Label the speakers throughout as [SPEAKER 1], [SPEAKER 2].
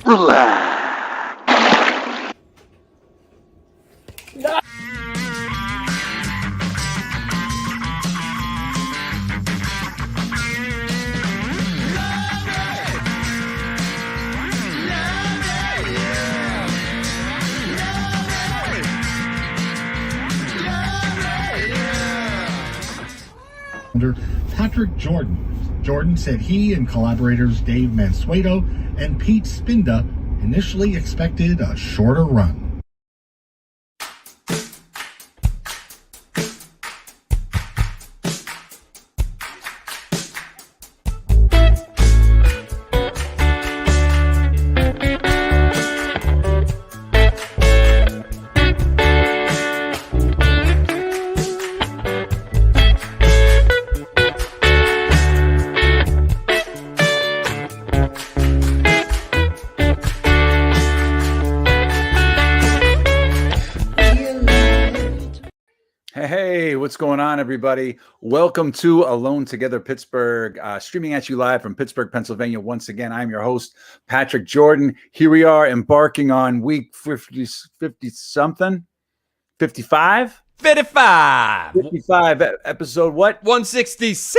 [SPEAKER 1] Relax.
[SPEAKER 2] Patrick Jordan. Jordan said he and collaborators Dave Mansueto and Pete Spinda initially expected a shorter run.
[SPEAKER 3] Hey, what's going on, everybody? Welcome to Alone Together Pittsburgh, streaming at you live from Pittsburgh, Pennsylvania. Once again, I'm your host, Patrick Jordan. Here we are embarking on week 50-something, 55?
[SPEAKER 4] 55.
[SPEAKER 3] 55, episode what?
[SPEAKER 4] 166.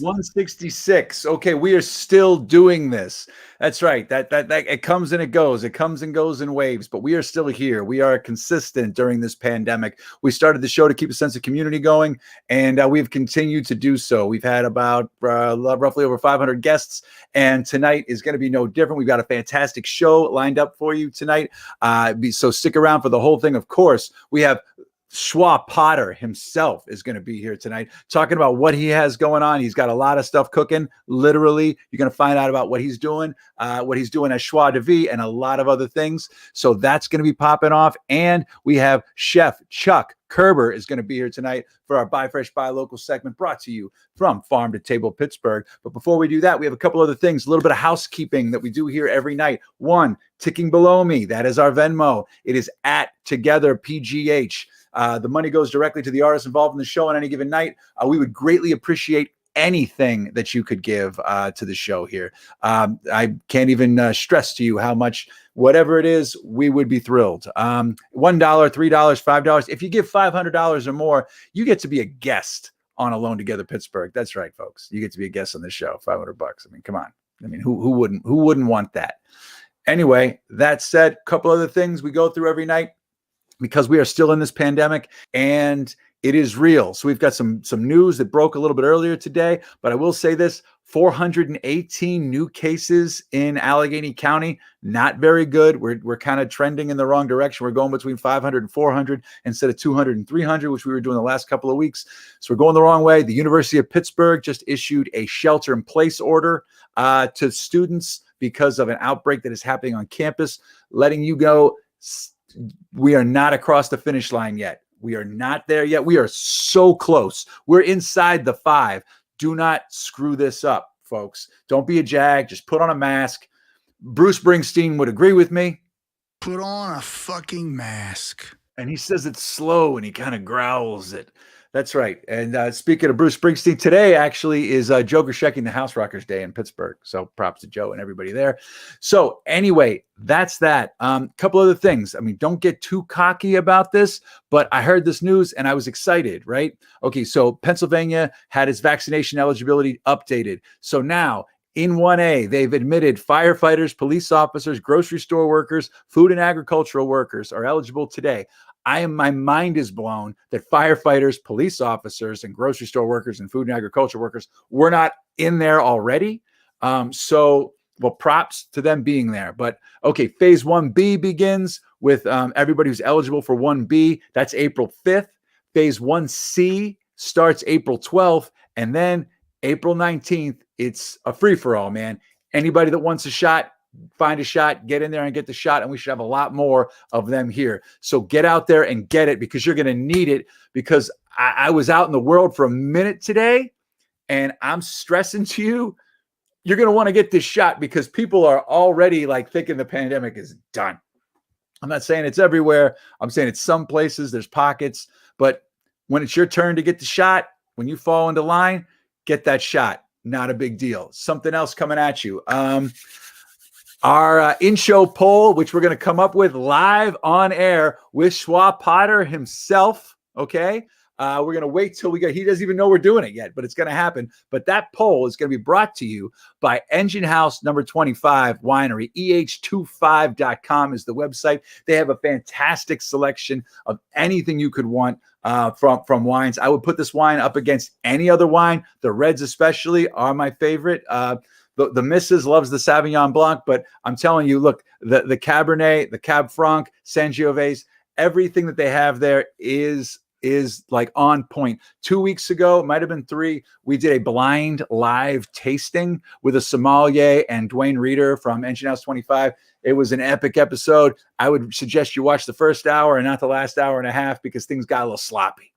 [SPEAKER 3] 166. Okay, we are still doing this. That's right. That it comes and it goes. It comes and goes in waves, but we are still here. We are consistent during this pandemic. We started the show to keep a sense of community going, and we've continued to do so. We've had about roughly over 500 guests, and tonight is going to be no different. We've got a fantastic show lined up for you tonight. So stick around for the whole thing. Of course, we have Shua Potter himself is going to be here tonight talking about what he has going on. He's got a lot of stuff cooking. Literally, you're going to find out about what he's doing at Schwa de Vivre and a lot of other things. So that's going to be popping off. And we have Chef Chuck Kerber is going to be here tonight for our Buy Fresh, Buy Local segment brought to you from Farm to Table Pittsburgh. But before we do that, we have a couple other things, a little bit of housekeeping that we do here every night. One, ticking below me, that is our Venmo. It is at Together PGH. The money goes directly to the artists involved in the show on any given night. We would greatly appreciate anything that you could give to the show here. I can't even stress to you how much, whatever it is, we would be thrilled. $1, $3, $5. If you give $500 or more, you get to be a guest on Alone Together Pittsburgh. That's right, folks. You get to be a guest on this show. $500. I mean, come on. I mean, who wouldn't want that? Anyway, that said, a couple other things we go through every night, because we are still in this pandemic and it is real. So we've got some news that broke a little bit earlier today, but I will say this: 418 new cases in Allegheny County. Not very good. We're kind of trending in the wrong direction. We're going between 500 and 400 instead of 200 and 300, which we were doing the last couple of weeks. So we're going the wrong way. The University of Pittsburgh just issued a shelter-in-place order to students because of an outbreak that is happening on campus, letting you know we are not across the finish line yet. We are not there yet. We are so close. We're inside the 5. Do not screw this up, folks. Don't be a jag. Just put on a mask. Bruce Springsteen would agree with me.
[SPEAKER 5] Put on a fucking mask.
[SPEAKER 3] And he says it's slow and he kind of growls it. That's right. And speaking of Bruce Springsteen, today actually is Joe Grishecki, the House Rockers Day in Pittsburgh. So props to Joe and everybody there. So anyway, that's that. Couple other things. I mean, don't get too cocky about this, but I heard this news and I was excited, right? Okay, so Pennsylvania had its vaccination eligibility updated. So now in 1A, they've admitted firefighters, police officers, grocery store workers, food and agricultural workers are eligible today. My mind is blown that firefighters, police officers, and grocery store workers and food and agriculture workers were not in there already. So props to them being there. But okay, phase 1B begins with everybody who's eligible for 1B. That's April 5th. Phase 1C starts April 12th. And then April 19th, it's a free-for-all, man. Anybody that wants a shot, find a shot, get in there and get the shot, and we should have a lot more of them here. So get out there and get it, because you're going to need it, because I was out in the world for a minute today, and I'm stressing to you, you're going to want to get this shot, because people are already like thinking the pandemic is done. I'm not saying it's everywhere. I'm saying it's some places, there's pockets, but when it's your turn to get the shot, when you fall into line, get that shot. Not a big deal. Something else coming at you. our in-show poll, which we're going to come up with live on air with Shua Potter himself. Okay. We're going to wait till he doesn't even know we're doing it yet, but it's going to happen. But that poll is going to be brought to you by Engine House number 25 Winery. EH25.com is the website. They have a fantastic selection of anything you could want from wines. I would put this wine up against any other wine. The reds especially are my favorite. The missus loves the Sauvignon Blanc, but I'm telling you, look, the Cabernet, the Cab Franc, Sangiovese, everything that they have there is like on point. 2 weeks ago, it might have been 3, we did a blind live tasting with a sommelier and Dwayne Reeder from Engine House 25. It was an epic episode. I would suggest you watch the first hour and not the last hour and a half because things got a little sloppy.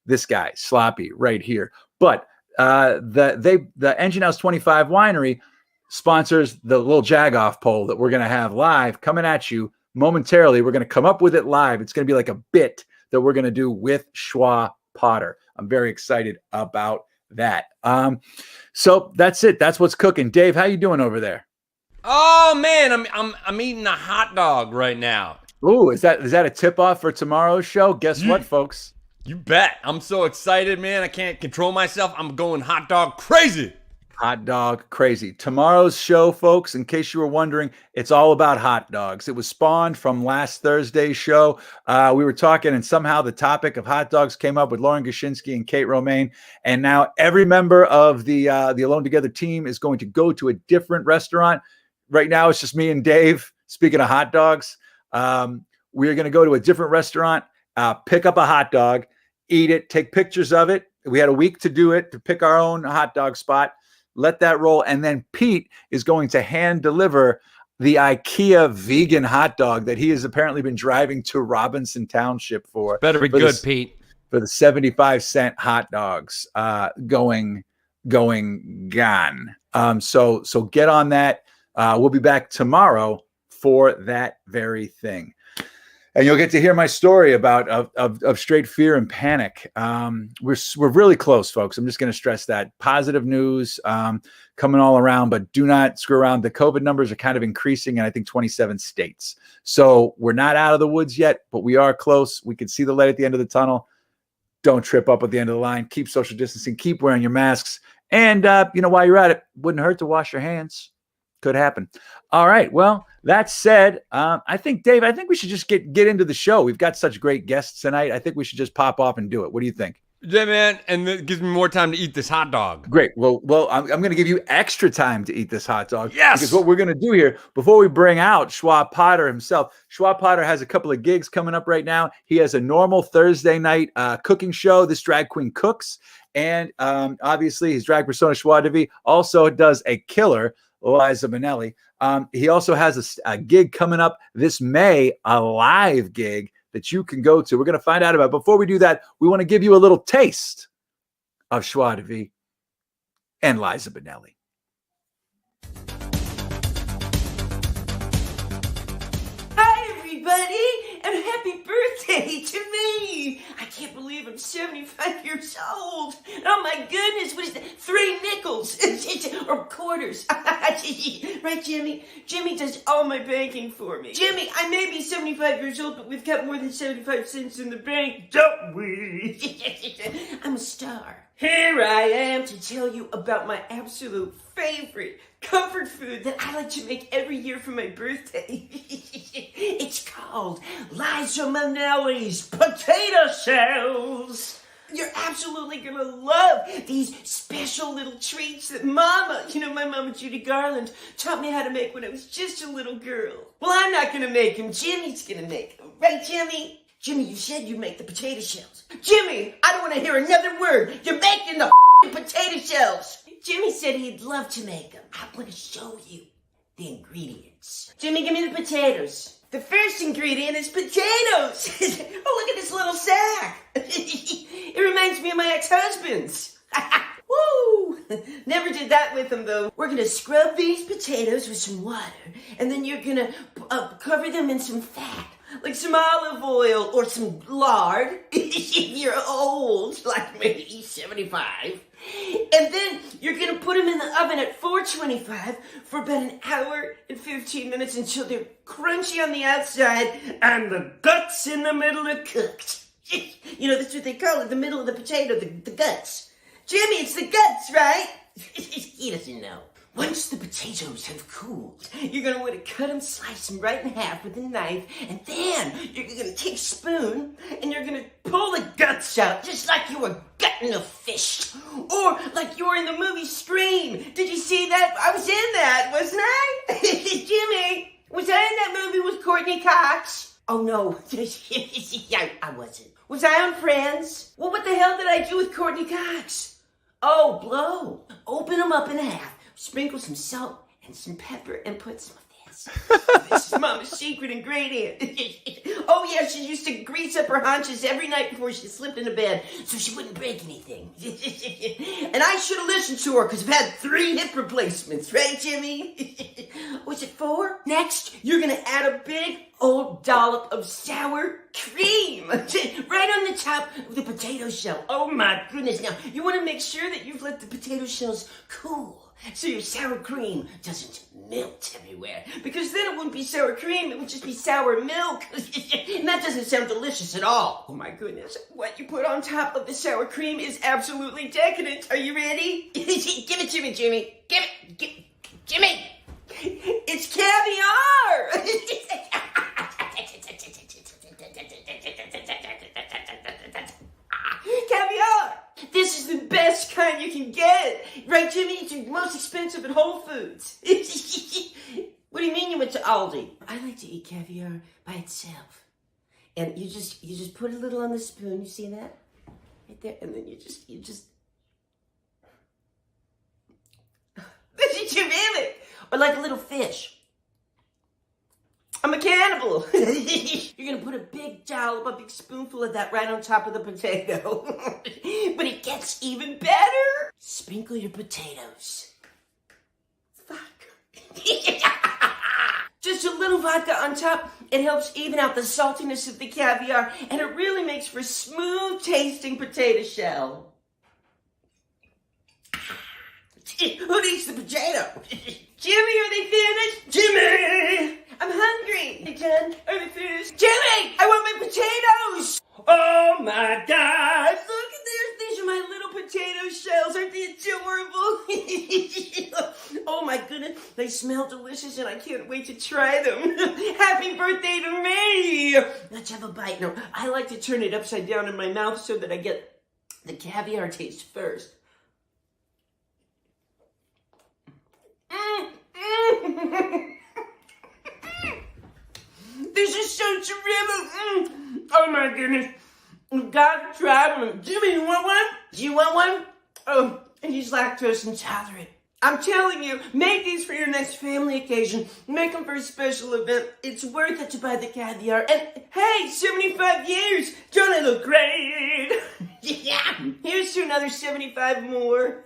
[SPEAKER 3] This guy, sloppy right here. But the Engine House 25 Winery sponsors the little Jag-Off poll that we're going to have live coming at you momentarily. We're going to come up with it live. It's going to be like a bit that we're going to do with Shua Potter. I'm very excited about that. So that's it. That's what's cooking. Dave, how you doing over there?
[SPEAKER 4] Oh man, I'm eating a hot dog right now.
[SPEAKER 3] Ooh, is that a tip off for tomorrow's show? Guess what, folks?
[SPEAKER 4] You bet. I'm so excited, man. I can't control myself. I'm going hot dog crazy.
[SPEAKER 3] Hot dog crazy. Tomorrow's show, folks, in case you were wondering, it's all about hot dogs. It was spawned from last Thursday's show. We were talking, and somehow the topic of hot dogs came up with Lauren Goshinsky and Kate Romaine. And now every member of the Alone Together team is going to go to a different restaurant. Right now, it's just me and Dave. Speaking of hot dogs, we're going to go to a different restaurant, pick up a hot dog, eat it, take pictures of it. We had a week to do it, to pick our own hot dog spot. Let that roll. And then Pete is going to hand deliver the IKEA vegan hot dog that he has apparently been driving to Robinson Township for.
[SPEAKER 4] Better be good, Pete.
[SPEAKER 3] For the 75-cent hot dogs going gone. So get on that. We'll be back tomorrow for that very thing. And you'll get to hear my story about of straight fear and panic. We're really close, folks. I'm just going to stress that. Positive news coming all around, but do not screw around. The COVID numbers are kind of increasing in, I think, 27 states. So we're not out of the woods yet, but we are close. We can see the light at the end of the tunnel. Don't trip up at the end of the line. Keep social distancing. Keep wearing your masks. And, while you're at it, wouldn't hurt to wash your hands. Could happen. All right. Well, that said, I think, Dave, we should just get into the show. We've got such great guests tonight. I think we should just pop off and do it. What do you think?
[SPEAKER 4] Yeah, man. And it gives me more time to eat this hot dog.
[SPEAKER 3] Great. Well, I'm going to give you extra time to eat this hot dog.
[SPEAKER 4] Yes.
[SPEAKER 3] Because what we're going to do here, before we bring out Shua Potter himself, Shua Potter has a couple of gigs coming up right now. He has a normal Thursday night cooking show. This drag queen cooks. And obviously his drag persona, Schwa de Vivre, also does a killer, Liza Minnelli. He also has a gig coming up this May, a live gig that you can go to. We're going to find out about. Before we do that, we want to give you a little taste of Schwa de Vivre and Liza Minnelli.
[SPEAKER 1] Hi, everybody, and happy birthday to me. I can't believe I'm 75 years old. Oh, my goodness, what is that? 3 nickels or quarters. Right, Jimmy? Jimmy does all my banking for me. Jimmy, I may be 75 years old, but we've got more than 75 cents in the bank, don't we? I'm a star. Here I am to tell you about my absolute favorite comfort food that I like to make every year for my birthday. It's called Liza Minnelli's potato shells. You're absolutely gonna love these special little treats that Mama, my Mama Judy Garland, taught me how to make when I was just a little girl. Well, I'm not gonna make them. Jimmy's gonna make them. Right, Jimmy? Jimmy, you said you'd make the potato shells. Jimmy, I don't want to hear another word. You're making the potato shells. Jimmy said he'd love to make them. I want to show you the ingredients. Jimmy, give me the potatoes. The first ingredient is potatoes. Oh, look at this little sack. It reminds me of my ex-husband's. Woo! Never did that with them, though. We're going to scrub these potatoes with some water, and then you're going to cover them in some fat. like some olive oil or some lard if you're old, like maybe 75. And then you're gonna put them in the oven at 425 for about an hour and 15 minutes until they're crunchy on the outside and the guts in the middle are cooked. You know, that's what they call it, the middle of the potato, the guts. Jimmy, it's the guts, right? He doesn't know. Once the potatoes have cooled, you're going to want to cut them, slice them right in half with a knife, and then you're going to take a spoon and you're going to pull the guts out just like you were gutting a fish. Or like you were in the movie Scream. Did you see that? I was in that, wasn't I? Jimmy, was I in that movie with Courtney Cox? Oh no, I wasn't. Was I on Friends? Well, what the hell did I do with Courtney Cox? Oh, blow. Open them up in half. Sprinkle some salt and some pepper and put some of this. This is Mama's secret ingredient. Oh yeah, she used to grease up her haunches every night before she slipped into bed so she wouldn't break anything. And I should have listened to her because I've had 3 hip replacements, right, Jimmy? Was it 4? Next, you're going to add a big old dollop of sour cream right on the top of the potato shell. Oh my goodness. Now, you want to make sure that you've let the potato shells cool so your sour cream doesn't melt everywhere. Because then it wouldn't be sour cream, it would just be sour milk. And that doesn't sound delicious at all. Oh my goodness. What you put on top of the sour cream is absolutely decadent. Are you ready? Give it to me, Jimmy. Give it. Jimmy! It's caviar! Caviar! This is the best kind you can get. Right, Jimmy? It's the most expensive at Whole Foods. What do you mean you went to Aldi? I like to eat caviar by itself. And you just put a little on the spoon. You see that? Right there. And then you just... This is too vivid. Or like a little fish. I'm a cannibal. You're going to put a big dollop, a big spoonful of that right on top of the potato. But it gets even better. Sprinkle your potatoes. Fuck. Just a little vodka on top. It helps even out the saltiness of the caviar. And it really makes for a smooth tasting potato shell. Who needs the potato? Jimmy, are they finished? Jimmy! I'm hungry. They done? Are they finished? Jimmy! I want my potatoes! Oh my God! Look at this. These are my little potato shells. Aren't they adorable? Oh my goodness. They smell delicious and I can't wait to try them. Happy birthday to me! Let's have a bite. No, I like to turn it upside down in my mouth so that I get the caviar taste first. This is so terrific. Oh my goodness. You've got to try them. Jimmy, you want one? Do you want one? Oh, and he's lactose intolerant. I'm telling you, make these for your next family occasion. Make them for a special event. It's worth it to buy the caviar. And hey, 75 years. Don't I look great? Yeah. Here's to another 75 more.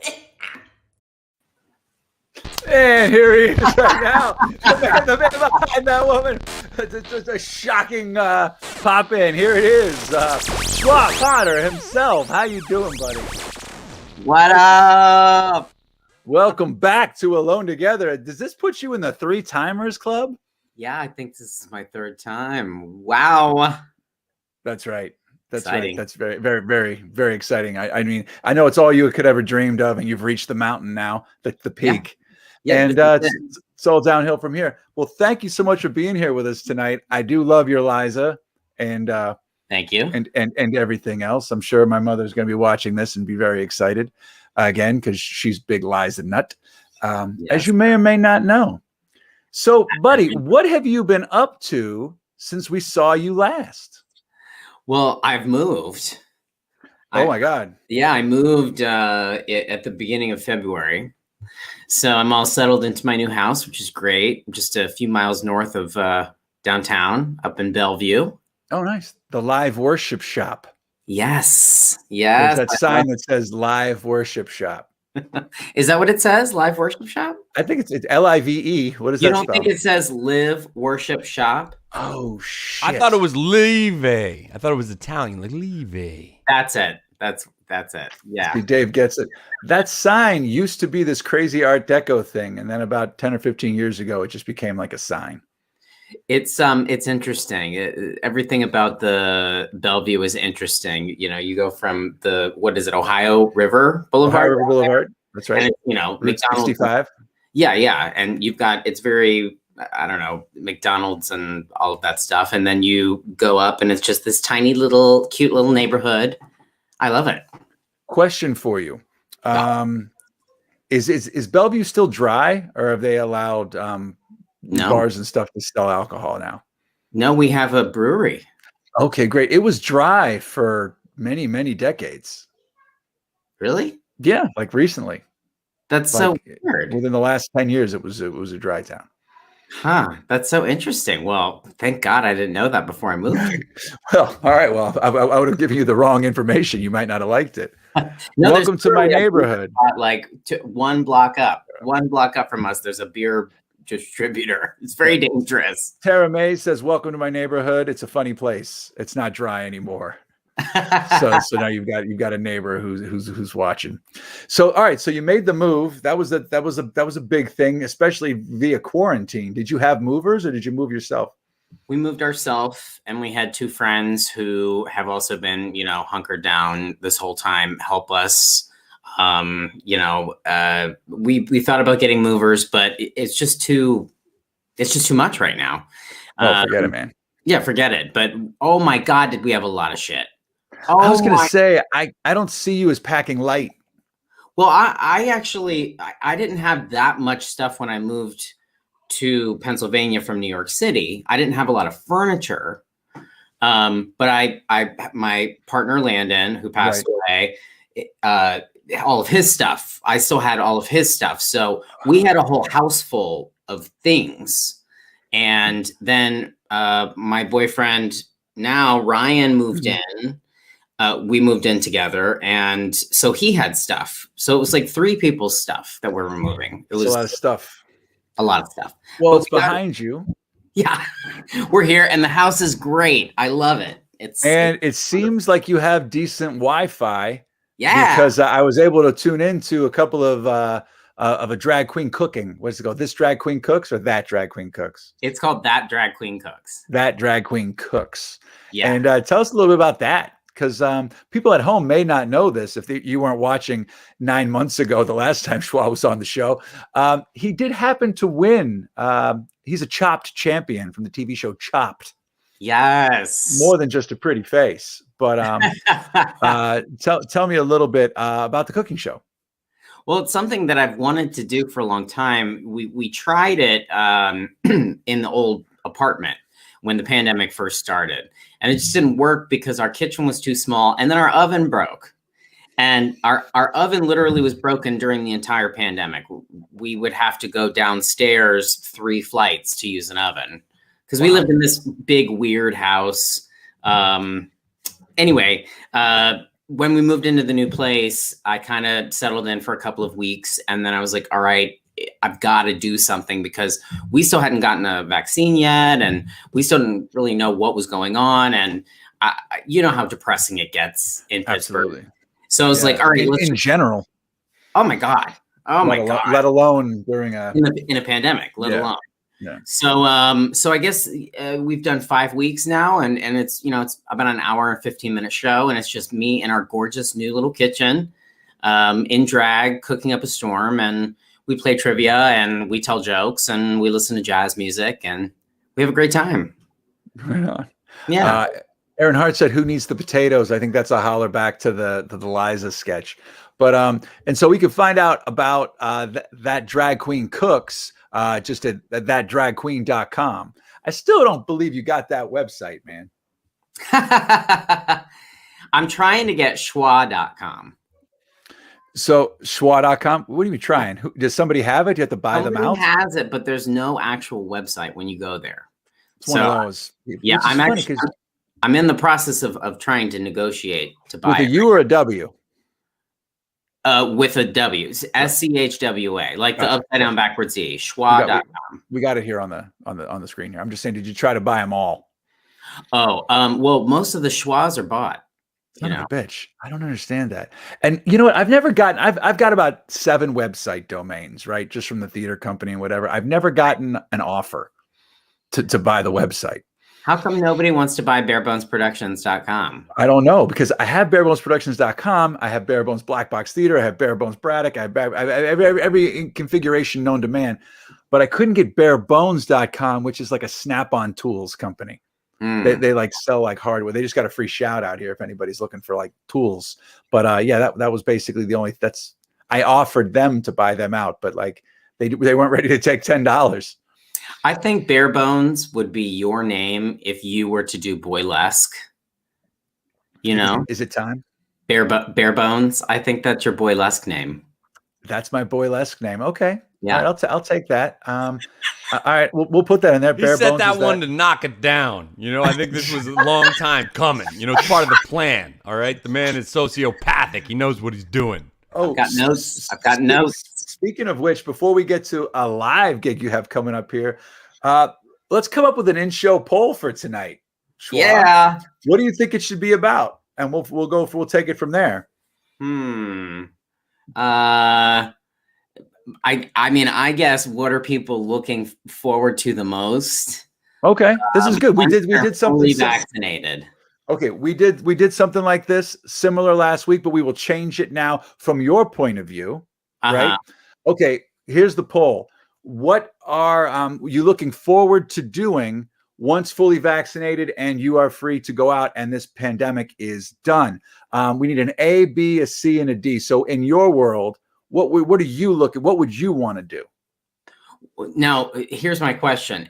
[SPEAKER 3] And here he is right now. The man behind that woman. Just a shocking pop in. Here it is. Shua Potter himself. How you doing, buddy?
[SPEAKER 6] What up?
[SPEAKER 3] Welcome back to Alone Together. Does this put you in the 3-timers club?
[SPEAKER 6] Yeah, I think this is my 3rd time. Wow.
[SPEAKER 3] That's right. That's
[SPEAKER 6] Exciting.
[SPEAKER 3] right. That's very, very, very, very exciting. I mean, I know it's all you could ever dreamed of, and you've reached the mountain now, the peak.
[SPEAKER 6] Yeah,
[SPEAKER 3] and it's all downhill from here. Well, thank you so much for being here with us tonight. I do love your Liza, and
[SPEAKER 6] thank you.
[SPEAKER 3] And everything else. I'm sure my mother's going to be watching this and be very excited again because she's big Liza nut, as you may or may not know. So, buddy, what have you been up to since we saw you last?
[SPEAKER 6] Well, I've moved.
[SPEAKER 3] Oh my God!
[SPEAKER 6] Yeah, I moved at the beginning of February. So I'm all settled into my new house, which is great. Just a few miles north of downtown, up in Bellevue.
[SPEAKER 3] Oh, nice. The live worship shop.
[SPEAKER 6] Yes. Yes.
[SPEAKER 3] There's that sign that says live worship shop.
[SPEAKER 6] Is that what it says? Live worship shop?
[SPEAKER 3] I think it's Live. What does
[SPEAKER 6] You
[SPEAKER 3] that
[SPEAKER 6] don't
[SPEAKER 3] spell?
[SPEAKER 6] think it says live worship shop?
[SPEAKER 3] Oh shit!
[SPEAKER 4] I thought it was Live. I thought it was Italian, like Live.
[SPEAKER 6] That's it. That's it. Yeah.
[SPEAKER 3] See, Dave gets it. That sign used to be this crazy Art Deco thing, and then about 10 or 15 years ago, it just became like a sign.
[SPEAKER 6] It's interesting. Everything about the Bellevue is interesting. You know, you go from the Ohio River Boulevard.
[SPEAKER 3] Ohio River Boulevard. That's right.
[SPEAKER 6] And, you know,
[SPEAKER 3] Route
[SPEAKER 6] McDonald's.
[SPEAKER 3] 65.
[SPEAKER 6] Yeah, and it's very, I don't know, McDonald's and all of that stuff, and then you go up, and it's just this tiny little, cute little neighborhood. I love it.
[SPEAKER 3] Question for you: Is Bellevue still dry, or have they allowed
[SPEAKER 6] No.
[SPEAKER 3] bars and stuff to sell alcohol now?
[SPEAKER 6] No, we have a brewery.
[SPEAKER 3] Okay, great. It was dry for many, many decades.
[SPEAKER 6] Really?
[SPEAKER 3] Yeah, like recently.
[SPEAKER 6] That's
[SPEAKER 3] Like,
[SPEAKER 6] so weird.
[SPEAKER 3] Within the last 10 years, it was a dry town.
[SPEAKER 6] Huh. That's so interesting. Well, thank God I didn't know that before I moved here.
[SPEAKER 3] Well, all right. Well, I would have given you the wrong information. You might not have liked it.
[SPEAKER 6] No,
[SPEAKER 3] Welcome to my neighborhood.
[SPEAKER 6] Like one block up from us, there's a beer distributor. It's very dangerous.
[SPEAKER 3] Tara May says, "Welcome to my neighborhood. It's a funny place. It's not dry anymore." So now you've got a neighbor who's watching. So all right, so you made the move. That was a big thing, especially via quarantine. Did you have movers or did you move yourself?
[SPEAKER 6] We moved ourselves, and we had two friends who have also been, you know, hunkered down this whole time, help us. We thought about getting movers, but it's just too much right now.
[SPEAKER 3] Oh, forget it, man.
[SPEAKER 6] Yeah, forget it. But oh my God, did we have a lot of shit.
[SPEAKER 3] I was going to say, I don't see you as packing light.
[SPEAKER 6] Well, I actually didn't have that much stuff when I moved to Pennsylvania from New York City. I didn't have a lot of furniture. But my partner Landon, who passed away, all of his stuff. I still had all of his stuff. So we had a whole house full of things. And then my boyfriend now, Ryan, moved in. We moved in together, and so he had stuff. So it was like three people's stuff that we're removing. It was
[SPEAKER 3] a lot of stuff.
[SPEAKER 6] A lot of stuff.
[SPEAKER 3] Well,
[SPEAKER 6] But
[SPEAKER 3] it's behind you.
[SPEAKER 6] Yeah, we're here, and the house is great. I love it.
[SPEAKER 3] It seems like you have decent Wi-Fi.
[SPEAKER 6] Yeah,
[SPEAKER 3] because I was able to tune into a couple of a drag queen cooking. What's it called? This drag queen cooks or that drag queen cooks?
[SPEAKER 6] it's called That Drag Queen Cooks.
[SPEAKER 3] That drag queen cooks.
[SPEAKER 6] Yeah,
[SPEAKER 3] And tell us a little bit about that, because people at home may not know this if you weren't watching 9 months ago, the last time Schwa was on the show. He did happen to win. He's a Chopped champion from the TV show Chopped.
[SPEAKER 6] yes.
[SPEAKER 3] More than just a pretty face. But tell me a little bit about the cooking show.
[SPEAKER 6] Well, it's something that I've wanted to do for a long time. We tried it in the old apartment when the pandemic first started, and it just didn't work because our kitchen was too small, and then our oven broke. And our oven literally was broken during the entire pandemic. We would have to go downstairs 3 flights to use an oven because we lived in this big, weird house. Anyway, when we moved into the new place, I kind of settled in for a couple of weeks. And then I was like, all right, I've got to do something because we still hadn't gotten a vaccine yet. And we still didn't really know what was going on. And you know how depressing it gets in Pittsburgh.
[SPEAKER 3] Absolutely.
[SPEAKER 6] So I was like, all right,
[SPEAKER 3] in general.
[SPEAKER 6] Oh my God. Oh my God.
[SPEAKER 3] Let alone during
[SPEAKER 6] in a pandemic, let alone.
[SPEAKER 3] Yeah.
[SPEAKER 6] So I guess we've done 5 weeks now, and it's it's about an hour and 15-minute show, and it's just me in our gorgeous new little kitchen, in drag, cooking up a storm, and we play trivia and we tell jokes and we listen to jazz music and we have a great time.
[SPEAKER 3] Right on.
[SPEAKER 6] Yeah.
[SPEAKER 3] Aaron Hart said, "Who needs the potatoes?" I think that's a holler back to the Liza sketch. But and so we can find out about that drag queen cooks just at thatdragqueen.com. I still don't believe you got that website, man.
[SPEAKER 6] I'm trying to get schwa.com.
[SPEAKER 3] So schwa.com, what are you trying? Does somebody have it? Do you have to buy them out?
[SPEAKER 6] Somebody has it, but there's no actual website when you go there.
[SPEAKER 3] It's one of those.
[SPEAKER 6] Yeah, I'm in the process of trying to negotiate to buy
[SPEAKER 3] with a
[SPEAKER 6] it.
[SPEAKER 3] U or a W?
[SPEAKER 6] With a W, SCHWA, like the upside down backwards E, Schwa.com.
[SPEAKER 3] We got it here on the screen here. I'm just saying, did you try to buy them all?
[SPEAKER 6] Oh, well, most of the Schwas are bought.
[SPEAKER 3] Son of a bitch. I don't understand that. And you know what? I've got about 7 website domains, right? Just from the theater company and whatever. I've never gotten an offer to buy the website.
[SPEAKER 6] How come nobody wants to buy barebonesproductions.com?
[SPEAKER 3] I don't know, because I have barebonesproductions.com. I have Barebones Black Box Theater. I have Barebones Braddock. I have every configuration known to man, but I couldn't get barebones.com, which is like a Snap-on tools company. They like sell like hardware. They just got a free shout out here if anybody's looking for like tools. But yeah, that was basically the only. I offered them to buy them out, but like they weren't ready to take $10.
[SPEAKER 6] I think Bare Bones would be your name if you were to do Boylesque. You know,
[SPEAKER 3] is it time?
[SPEAKER 6] Bare Bones. I think that's your Boylesque name.
[SPEAKER 3] That's my Boylesque name. Okay.
[SPEAKER 6] Yeah,
[SPEAKER 3] all right, I'll take that. All right, we'll put that in there.
[SPEAKER 4] He set that one to knock it down. You know, I think this was a long time coming. You know, it's part of the plan. All right, the man is sociopathic. He knows what he's doing.
[SPEAKER 6] Oh, I've got notes. I've got notes.
[SPEAKER 3] Speaking of which, before we get to a live gig you have coming up here, let's come up with an in-show poll for tonight. Schwa.
[SPEAKER 6] Yeah.
[SPEAKER 3] What do you think it should be about? And we'll take it from there.
[SPEAKER 6] I mean, I guess what are people looking forward to the most?
[SPEAKER 3] Okay, this is good. We did something.
[SPEAKER 6] Fully vaccinated.
[SPEAKER 3] Okay, we did something like this similar last week, but we will change it now from your point of view, right? Okay, here's the poll. What are you looking forward to doing once fully vaccinated and you are free to go out and this pandemic is done? We need an A, B, a C, and a D. So in your world, what are you looking? What would you want to do?
[SPEAKER 6] Now, here's my question.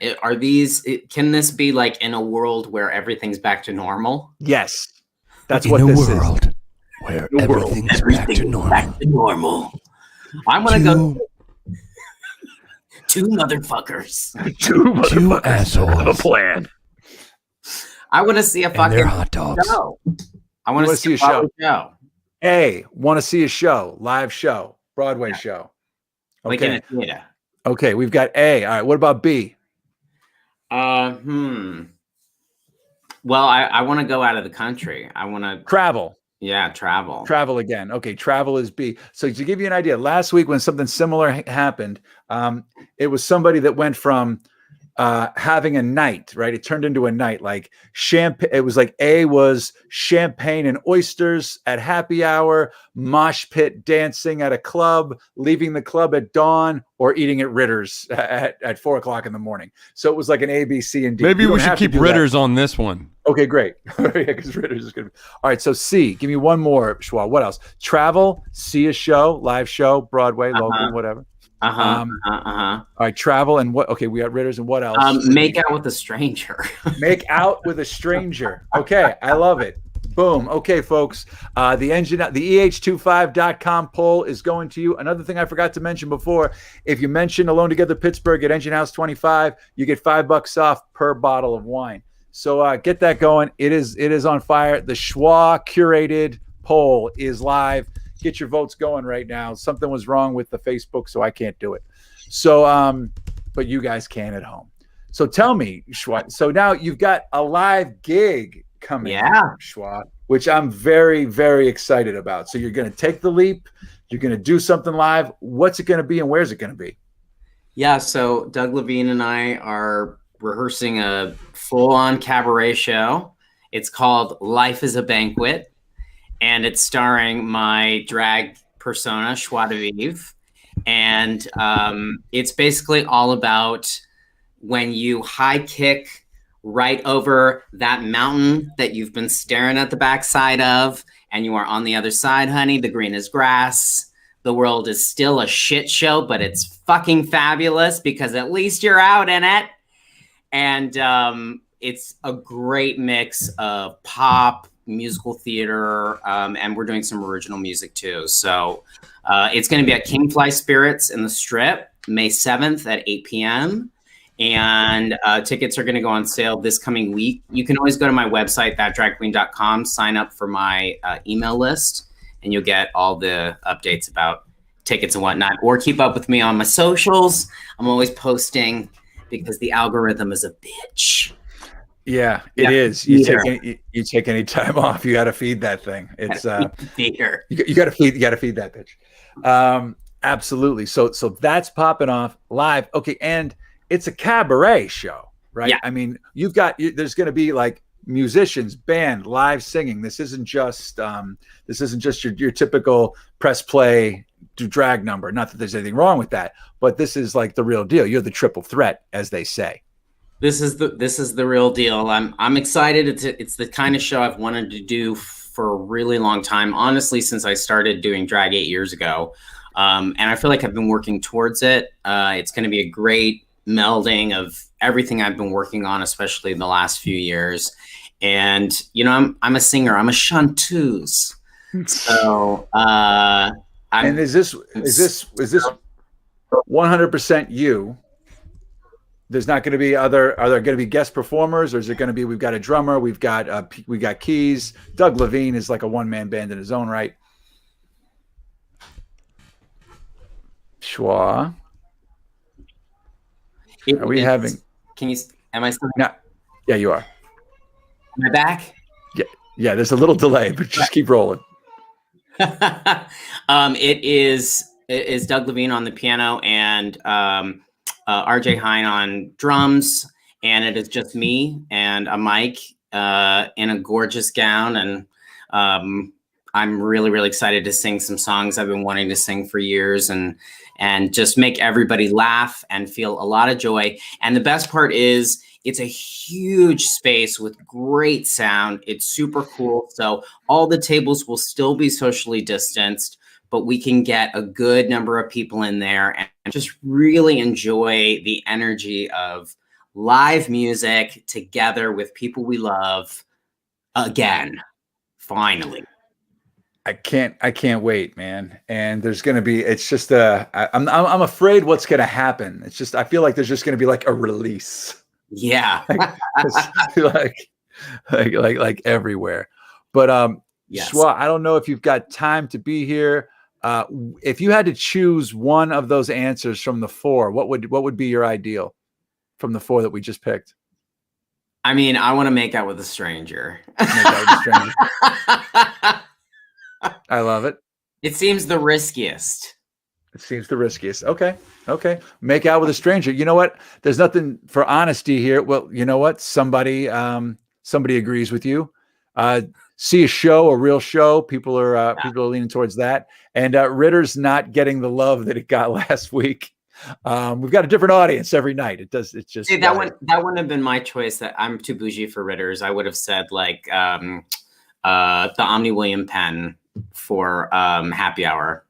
[SPEAKER 6] Can this be like in a world where everything's back to normal?
[SPEAKER 3] Yes. That's what this is.
[SPEAKER 5] In a world where everything's back to normal.
[SPEAKER 6] I'm going to go 2 motherfuckers.
[SPEAKER 5] 2 assholes.
[SPEAKER 3] A plan.
[SPEAKER 6] I want to see a fucking
[SPEAKER 5] hot dogs.
[SPEAKER 6] show. I want to see a show.
[SPEAKER 3] A, want to see a show, live show, Broadway show. Okay.
[SPEAKER 6] Like in a theater.
[SPEAKER 3] Okay, we've got A. All right, what about B?
[SPEAKER 6] Well, I want to go out of the country. I want to
[SPEAKER 3] travel.
[SPEAKER 6] Yeah, travel.
[SPEAKER 3] Travel again. Okay, travel is B. So to give you an idea, last week when something similar happened, it was somebody that went from having a night, right? It turned into a night, like champagne. It was like A was champagne and oysters at happy hour, mosh pit dancing at a club, leaving the club at dawn, or eating at Ritter's at 4:00 in the morning. So it was like an A, B, C, and D.
[SPEAKER 4] Maybe we should keep Ritter's on this one.
[SPEAKER 3] Okay, great. Because Ritter's is good. All right, so C. Give me one more, Schwa. What else? Travel, see a show, live show, Broadway, local, whatever. All right, travel and what? Okay, we got Ritter's and what else?
[SPEAKER 6] Make out with a stranger.
[SPEAKER 3] Make out with a stranger. Okay, I love it. Boom. Okay, folks. The EH25.com poll is going to you. Another thing I forgot to mention before: if you mention Alone Together Pittsburgh at Engine House 25, you get $5 off per bottle of wine. So get that going. It is on fire. The Schwa curated poll is live. Get your votes going right now. Something was wrong with the Facebook, so I can't do it. So, but you guys can at home. So tell me, Schwa. So now you've got a live gig coming, Schwa, which I'm very, very excited about. So you're going to take the leap. You're going to do something live. What's it going to be, and where's it going to be?
[SPEAKER 6] Yeah. So Doug Levine and I are rehearsing a full-on cabaret show. It's called Life is a Banquet. And it's starring my drag persona, Schwa de Vivre. And it's basically all about when you high kick right over that mountain that you've been staring at the backside of, and you are on the other side, honey. The green is grass. The world is still a shit show, but it's fucking fabulous because at least you're out in it. And it's a great mix of pop, musical theater, and we're doing some original music too. So it's going to be at King Fly Spirits in the Strip, May 7th at 8 p.m. And tickets are going to go on sale this coming week. You can always go to my website, thatdragqueen.com, sign up for my email list, and you'll get all the updates about tickets and whatnot. Or keep up with me on my socials. I'm always posting because the algorithm is a bitch.
[SPEAKER 3] Yeah, it is. You take any time off, you got to feed that thing. It's you got to feed that bitch. Absolutely. So that's popping off live. Okay, and it's a cabaret show, right?
[SPEAKER 6] Yeah.
[SPEAKER 3] I mean, there's going to be like musicians, band, live singing. This isn't just your typical press play do drag number. Not that there's anything wrong with that, but this is like the real deal. You're the triple threat, as they say.
[SPEAKER 6] This is the real deal. I'm excited. It's the kind of show I've wanted to do for a really long time. Honestly, since I started doing drag 8 years ago, and I feel like I've been working towards it. It's going to be a great melding of everything I've been working on, especially in the last few years. And I'm a singer. I'm a chanteuse. So
[SPEAKER 3] and is this 100% you? There's not going to be are there going to be guest performers, or is it going to be, we've got a drummer, we got keys. Doug Levine is like a one-man band in his own right. Shua, are we having?
[SPEAKER 6] Am I still?
[SPEAKER 3] No, yeah, you are.
[SPEAKER 6] Am I back?
[SPEAKER 3] Yeah. There's a little delay, but just keep rolling.
[SPEAKER 6] It is Doug Levine on the piano and RJ Hine on drums, and it is just me and a mic in a gorgeous gown, and I'm really, really excited to sing some songs I've been wanting to sing for years, and just make everybody laugh and feel a lot of joy. And the best part is it's a huge space with great sound. It's super cool. So all the tables will still be socially distanced, but we can get a good number of people in there and just really enjoy the energy of live music together with people we love again, finally.
[SPEAKER 3] I can't wait, man. And there's going to be, it's just I'm afraid what's going to happen. It's just, I feel like there's just going to be like a release.
[SPEAKER 6] Yeah.
[SPEAKER 3] like everywhere. But
[SPEAKER 6] yes.
[SPEAKER 3] Shwa, I don't know if you've got time to be here. If you had to choose one of those answers from the four, what would be your ideal from the four that we just picked?
[SPEAKER 6] I mean, I want to make out with a stranger.
[SPEAKER 3] Make out with a stranger. I love it.
[SPEAKER 6] It seems the riskiest.
[SPEAKER 3] Okay. Make out with a stranger. You know what? There's nothing for honesty here. Well, you know what? Somebody agrees with you. See a real show. People are leaning towards that. And Ritter's not getting the love that it got last week. We've got a different audience every night. It's just
[SPEAKER 6] see, that wouldn't have been my choice. That I'm too bougie for Ritter's. I would have said like the Omni William Penn for happy hour.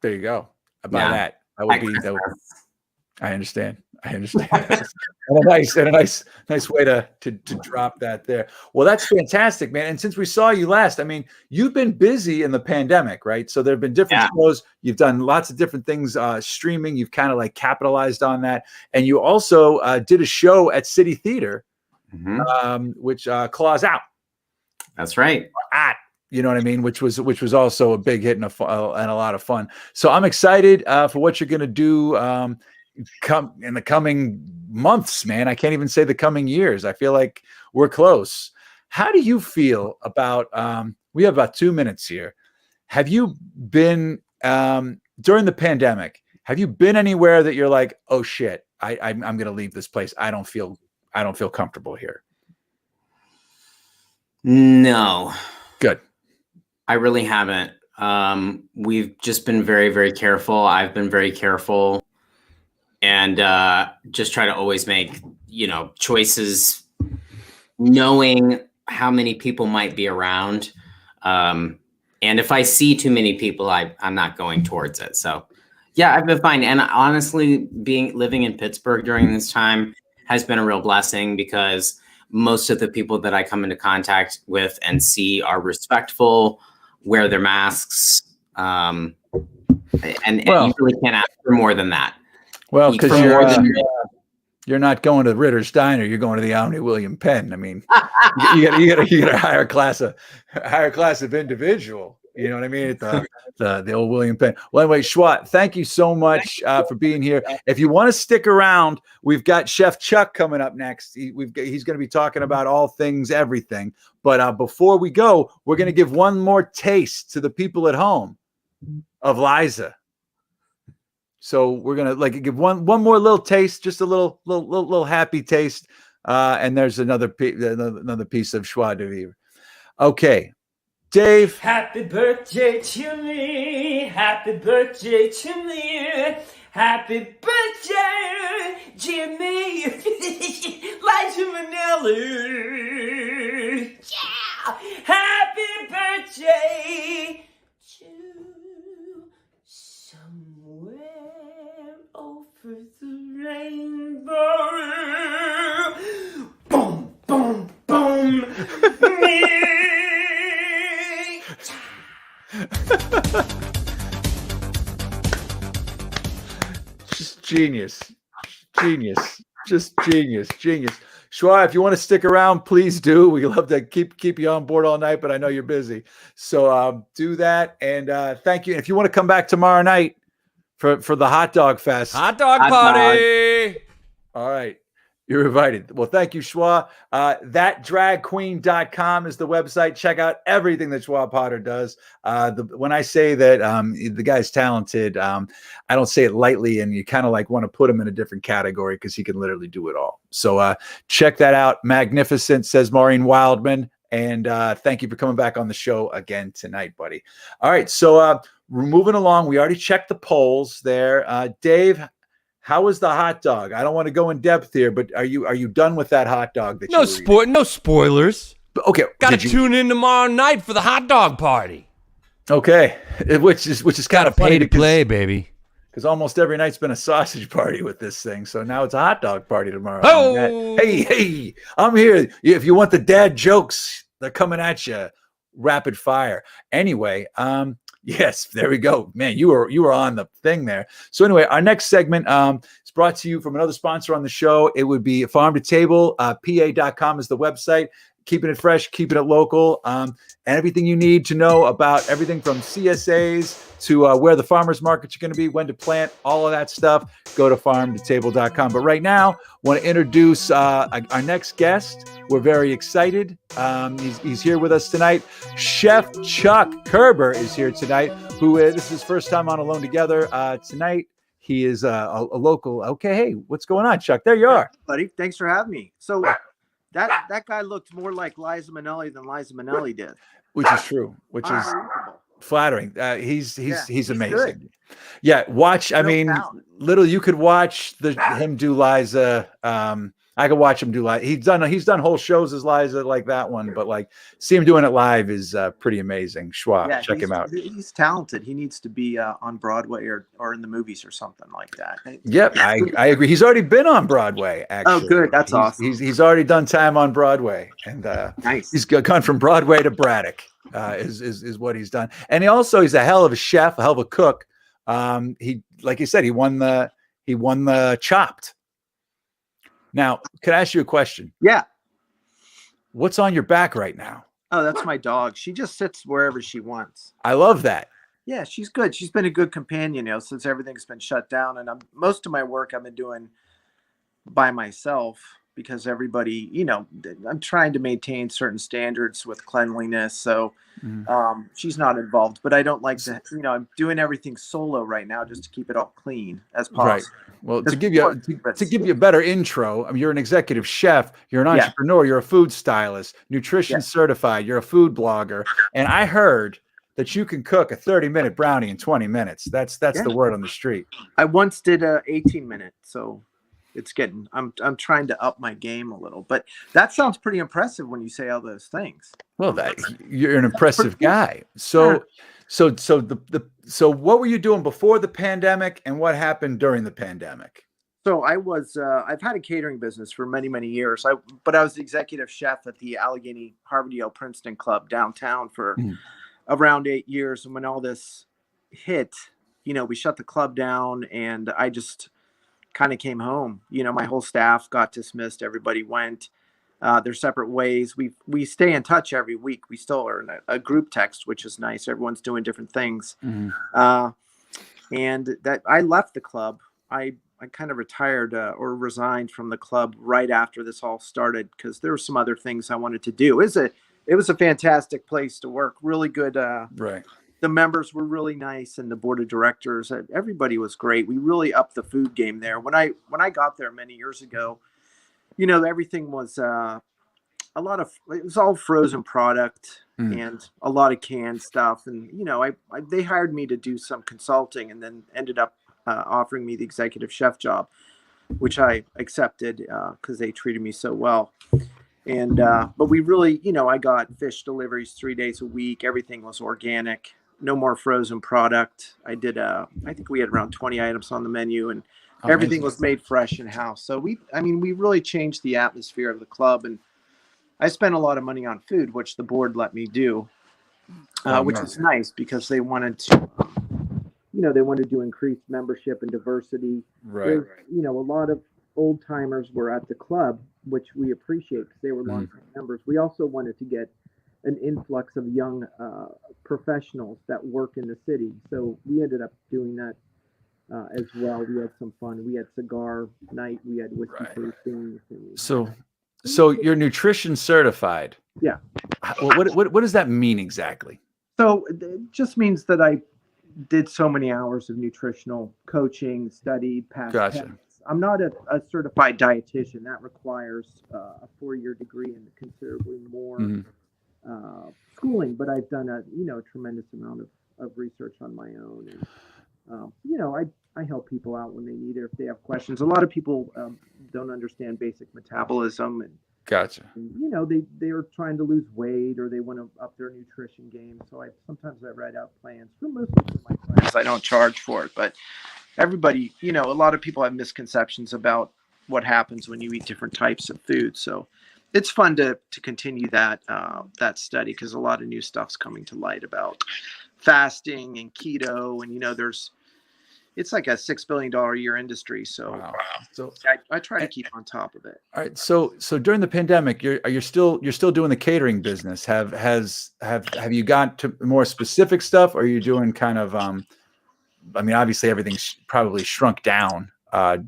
[SPEAKER 3] There you go. About that. That would be that. I understand. and a nice way to drop that there. Well, that's fantastic, man. And since we saw you last, I mean, you've been busy in the pandemic, right? So there have been different shows. You've done lots of different things, streaming. You've kind of like capitalized on that. And you also did a show at City Theater, which Claws Out.
[SPEAKER 6] That's right.
[SPEAKER 3] You know what I mean? Which was also a big hit and a lot of fun. So I'm excited for what you're going to do come in the coming months, man. I can't even say the coming years. I feel like we're close. How do you feel about? We have about 2 minutes here. Have you been during the pandemic? Have you been anywhere that you're like, oh shit, I'm going to leave this place. I don't feel comfortable here.
[SPEAKER 6] No.
[SPEAKER 3] Good.
[SPEAKER 6] I really haven't. We've just been very, very careful. I've been very careful, and just try to always make, choices, knowing how many people might be around. And if I see too many people, I'm not going towards it. So yeah, I've been fine. And honestly, living in Pittsburgh during this time has been a real blessing, because most of the people that I come into contact with and see are respectful, wear their masks, and you really can't ask for more than that.
[SPEAKER 3] Well, because you're not going to Ritter's Diner, you're going to the Omni William Penn. I mean, you got a higher class of individual. You know what I mean? The old William Penn. Well, anyway, Schwa, thank you so much for being here. If you want to stick around, we've got Chef Chuck coming up next. He's going to be talking about all things, everything. But before we go, we're going to give one more taste to the people at home of Liza. So we're gonna give one more little taste, just a little happy taste, and there's another piece of Schwa de Vivre. Okay, Dave.
[SPEAKER 1] Happy birthday to me. Happy birthday to me. Happy birthday, Jimmy. Liza Minnelli. Yeah. Happy birthday to somewhere over the rainbow. Boom, boom, boom. Me.
[SPEAKER 3] Just genius. Just genius. Schwa, if you want to stick around, please do. We love to keep you on board all night, but I know you're busy. So do that. And thank you. If you want to come back tomorrow night for the hot dog fest.
[SPEAKER 4] Hot dog party.
[SPEAKER 3] All right. You're invited. Well, thank you, Schwa. Thatdragqueen.com is the website. Check out everything that Shua Potter does. When I say that the guy's talented, I don't say it lightly, and you kind of want to put him in a different category because he can literally do it all. So check that out. Magnificent, says Maureen Wildman. And thank you for coming back on the show again tonight, buddy. All right. So we're moving along. We already checked the polls there. Dave, how was the hot dog? I don't want to go in depth here, but are you done with that hot dog?
[SPEAKER 4] No spoilers.
[SPEAKER 3] Okay,
[SPEAKER 4] gotta tune in tomorrow night for the hot dog party.
[SPEAKER 3] Okay, which is kind of
[SPEAKER 4] pay to play, baby.
[SPEAKER 3] Because almost every night's been a sausage party with this thing, so now it's a hot dog party tomorrow.
[SPEAKER 4] Oh,
[SPEAKER 3] hey, I'm here. If you want the dad jokes, they're coming at you, rapid fire. Anyway, yes, there we go. Man, you were on the thing there. So anyway, our next segment is brought to you from another sponsor on the show. It would be Farm to Table. PA.com is the website. Keeping it fresh, keeping it local, and everything you need to know about everything from CSAs to where the farmers markets are going to be, when to plant, all of that stuff. Go to farmtotable.com. But right now, I want to introduce our next guest. We're very excited. He's here with us tonight. Chef Chuck Kerber is here tonight, who this is his first time on Alone Together tonight. He is a local. Okay, hey, what's going on, Chuck? There you are.
[SPEAKER 7] Buddy, thanks for having me. So that guy looked more like Liza Minnelli than Liza Minnelli did.
[SPEAKER 3] Which is true, which is flattering. He's amazing. Good. Yeah, watch. I mean, literally, you could watch him do Liza. I could watch him do Liza. He's done whole shows as Liza, like that one, but see him doing it live is pretty amazing. Schwa, check him out.
[SPEAKER 7] He's talented. He needs to be on Broadway or in the movies or something like that.
[SPEAKER 3] Yep, I agree. He's already been on Broadway. Actually,
[SPEAKER 7] oh, good. That's awesome.
[SPEAKER 3] He's already done time on Broadway, and
[SPEAKER 7] nice.
[SPEAKER 3] He's gone from Broadway to Braddock. Is what he's done, and he's a hell of a chef, a hell of a cook. He, like you said, he won the Chopped. Now, can I ask you a question?
[SPEAKER 7] Yeah.
[SPEAKER 3] What's on your back right now?
[SPEAKER 7] Oh, that's my dog. She just sits wherever she wants.
[SPEAKER 3] I love that.
[SPEAKER 7] Yeah, she's good. She's been a good companion, since everything's been shut down. And most of my work I've been doing by myself because everybody, I'm trying to maintain certain standards with cleanliness. So she's not involved, but I don't like to, I'm doing everything solo right now just to keep it all clean as possible.
[SPEAKER 3] Right. Well, to give you a better intro, I mean, you're an executive chef, you're an entrepreneur, you're a food stylist, nutrition certified, you're a food blogger. And I heard that you can cook a 30-minute brownie in 20 minutes. That's the word on the street.
[SPEAKER 7] I once did a 18-minute. So it's getting, I'm trying to up my game a little, but that sounds pretty impressive when you say all those things.
[SPEAKER 3] Well, you're an impressive guy. So what were you doing before the pandemic, and what happened during the pandemic?
[SPEAKER 7] So I've had a catering business for many, many years. But I was the executive chef at the Allegheny Harvard Yale Princeton Club downtown for around 8 years. And when all this hit, we shut the club down, and I just kind of came home. My whole staff got dismissed. Everybody went. They're separate ways. We stay in touch every week. We still are in a group text, which is nice. Everyone's doing different things. And that I left the club. I kind of retired or resigned from the club right after this all started because there were some other things I wanted to do. It was a fantastic place to work. Really good.
[SPEAKER 3] Right.
[SPEAKER 7] The members were really nice, and the board of directors, everybody was great. We really upped the food game there. When I got there many years ago, everything was it was all frozen product and a lot of canned stuff. And they hired me to do some consulting, and then ended up offering me the executive chef job, which I accepted because they treated me so well. And but we really, I got fish deliveries 3 days a week. Everything was organic, no more frozen product. I think we had around 20 items on the menu, and everything was made fresh in house. So we really changed the atmosphere of the club, and I spent a lot of money on food, which the board let me do, which was nice because they wanted to, they wanted to increase membership and diversity.
[SPEAKER 3] Right.
[SPEAKER 7] A lot of old timers were at the club, which we appreciate because they were long-time members. We also wanted to get an influx of young professionals that work in the city. So we ended up doing that as well. We had some fun. We had cigar night. We had whiskey tastings.
[SPEAKER 3] So you're nutrition certified.
[SPEAKER 7] Yeah.
[SPEAKER 3] What does that mean exactly?
[SPEAKER 7] So it just means that I did so many hours of nutritional coaching, studied, passed tests. I'm not a certified dietitian. That requires a 4-year degree and considerably more schooling. But I've done a tremendous amount of research on my own, and I help people out when they need it if they have questions. A lot of people don't understand basic metabolism, and
[SPEAKER 3] Gotcha.
[SPEAKER 7] they are trying to lose weight or they want to up their nutrition game. So sometimes I write out plans for most of my clients. I don't charge for it, but everybody, a lot of people have misconceptions about what happens when you eat different types of food. So it's fun to continue that study because a lot of new stuff's coming to light about fasting and keto, and it's like a $6 billion a year industry. So, so I try to keep on top of it.
[SPEAKER 3] All right. So during the pandemic, you're still doing the catering business. Have you got to more specific stuff, or are you doing kind of, obviously everything's probably shrunk down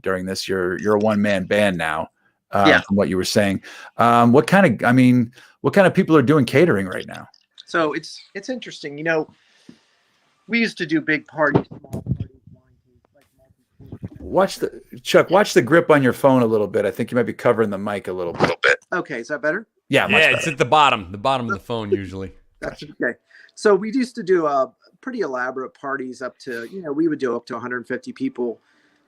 [SPEAKER 3] during this. You're a one-man band now, from what you were saying. What kind of people are doing catering right now?
[SPEAKER 7] So it's interesting. We used to do big parties, small parties, wine tasting,
[SPEAKER 3] Chuck, watch the grip on your phone a little bit. I think you might be covering the mic a little bit.
[SPEAKER 7] Okay, is that better?
[SPEAKER 3] Yeah, much
[SPEAKER 4] it's
[SPEAKER 3] better.
[SPEAKER 4] at the bottom of the phone usually.
[SPEAKER 7] That's okay. So we used to do pretty elaborate parties up to, we would do up to 150 people.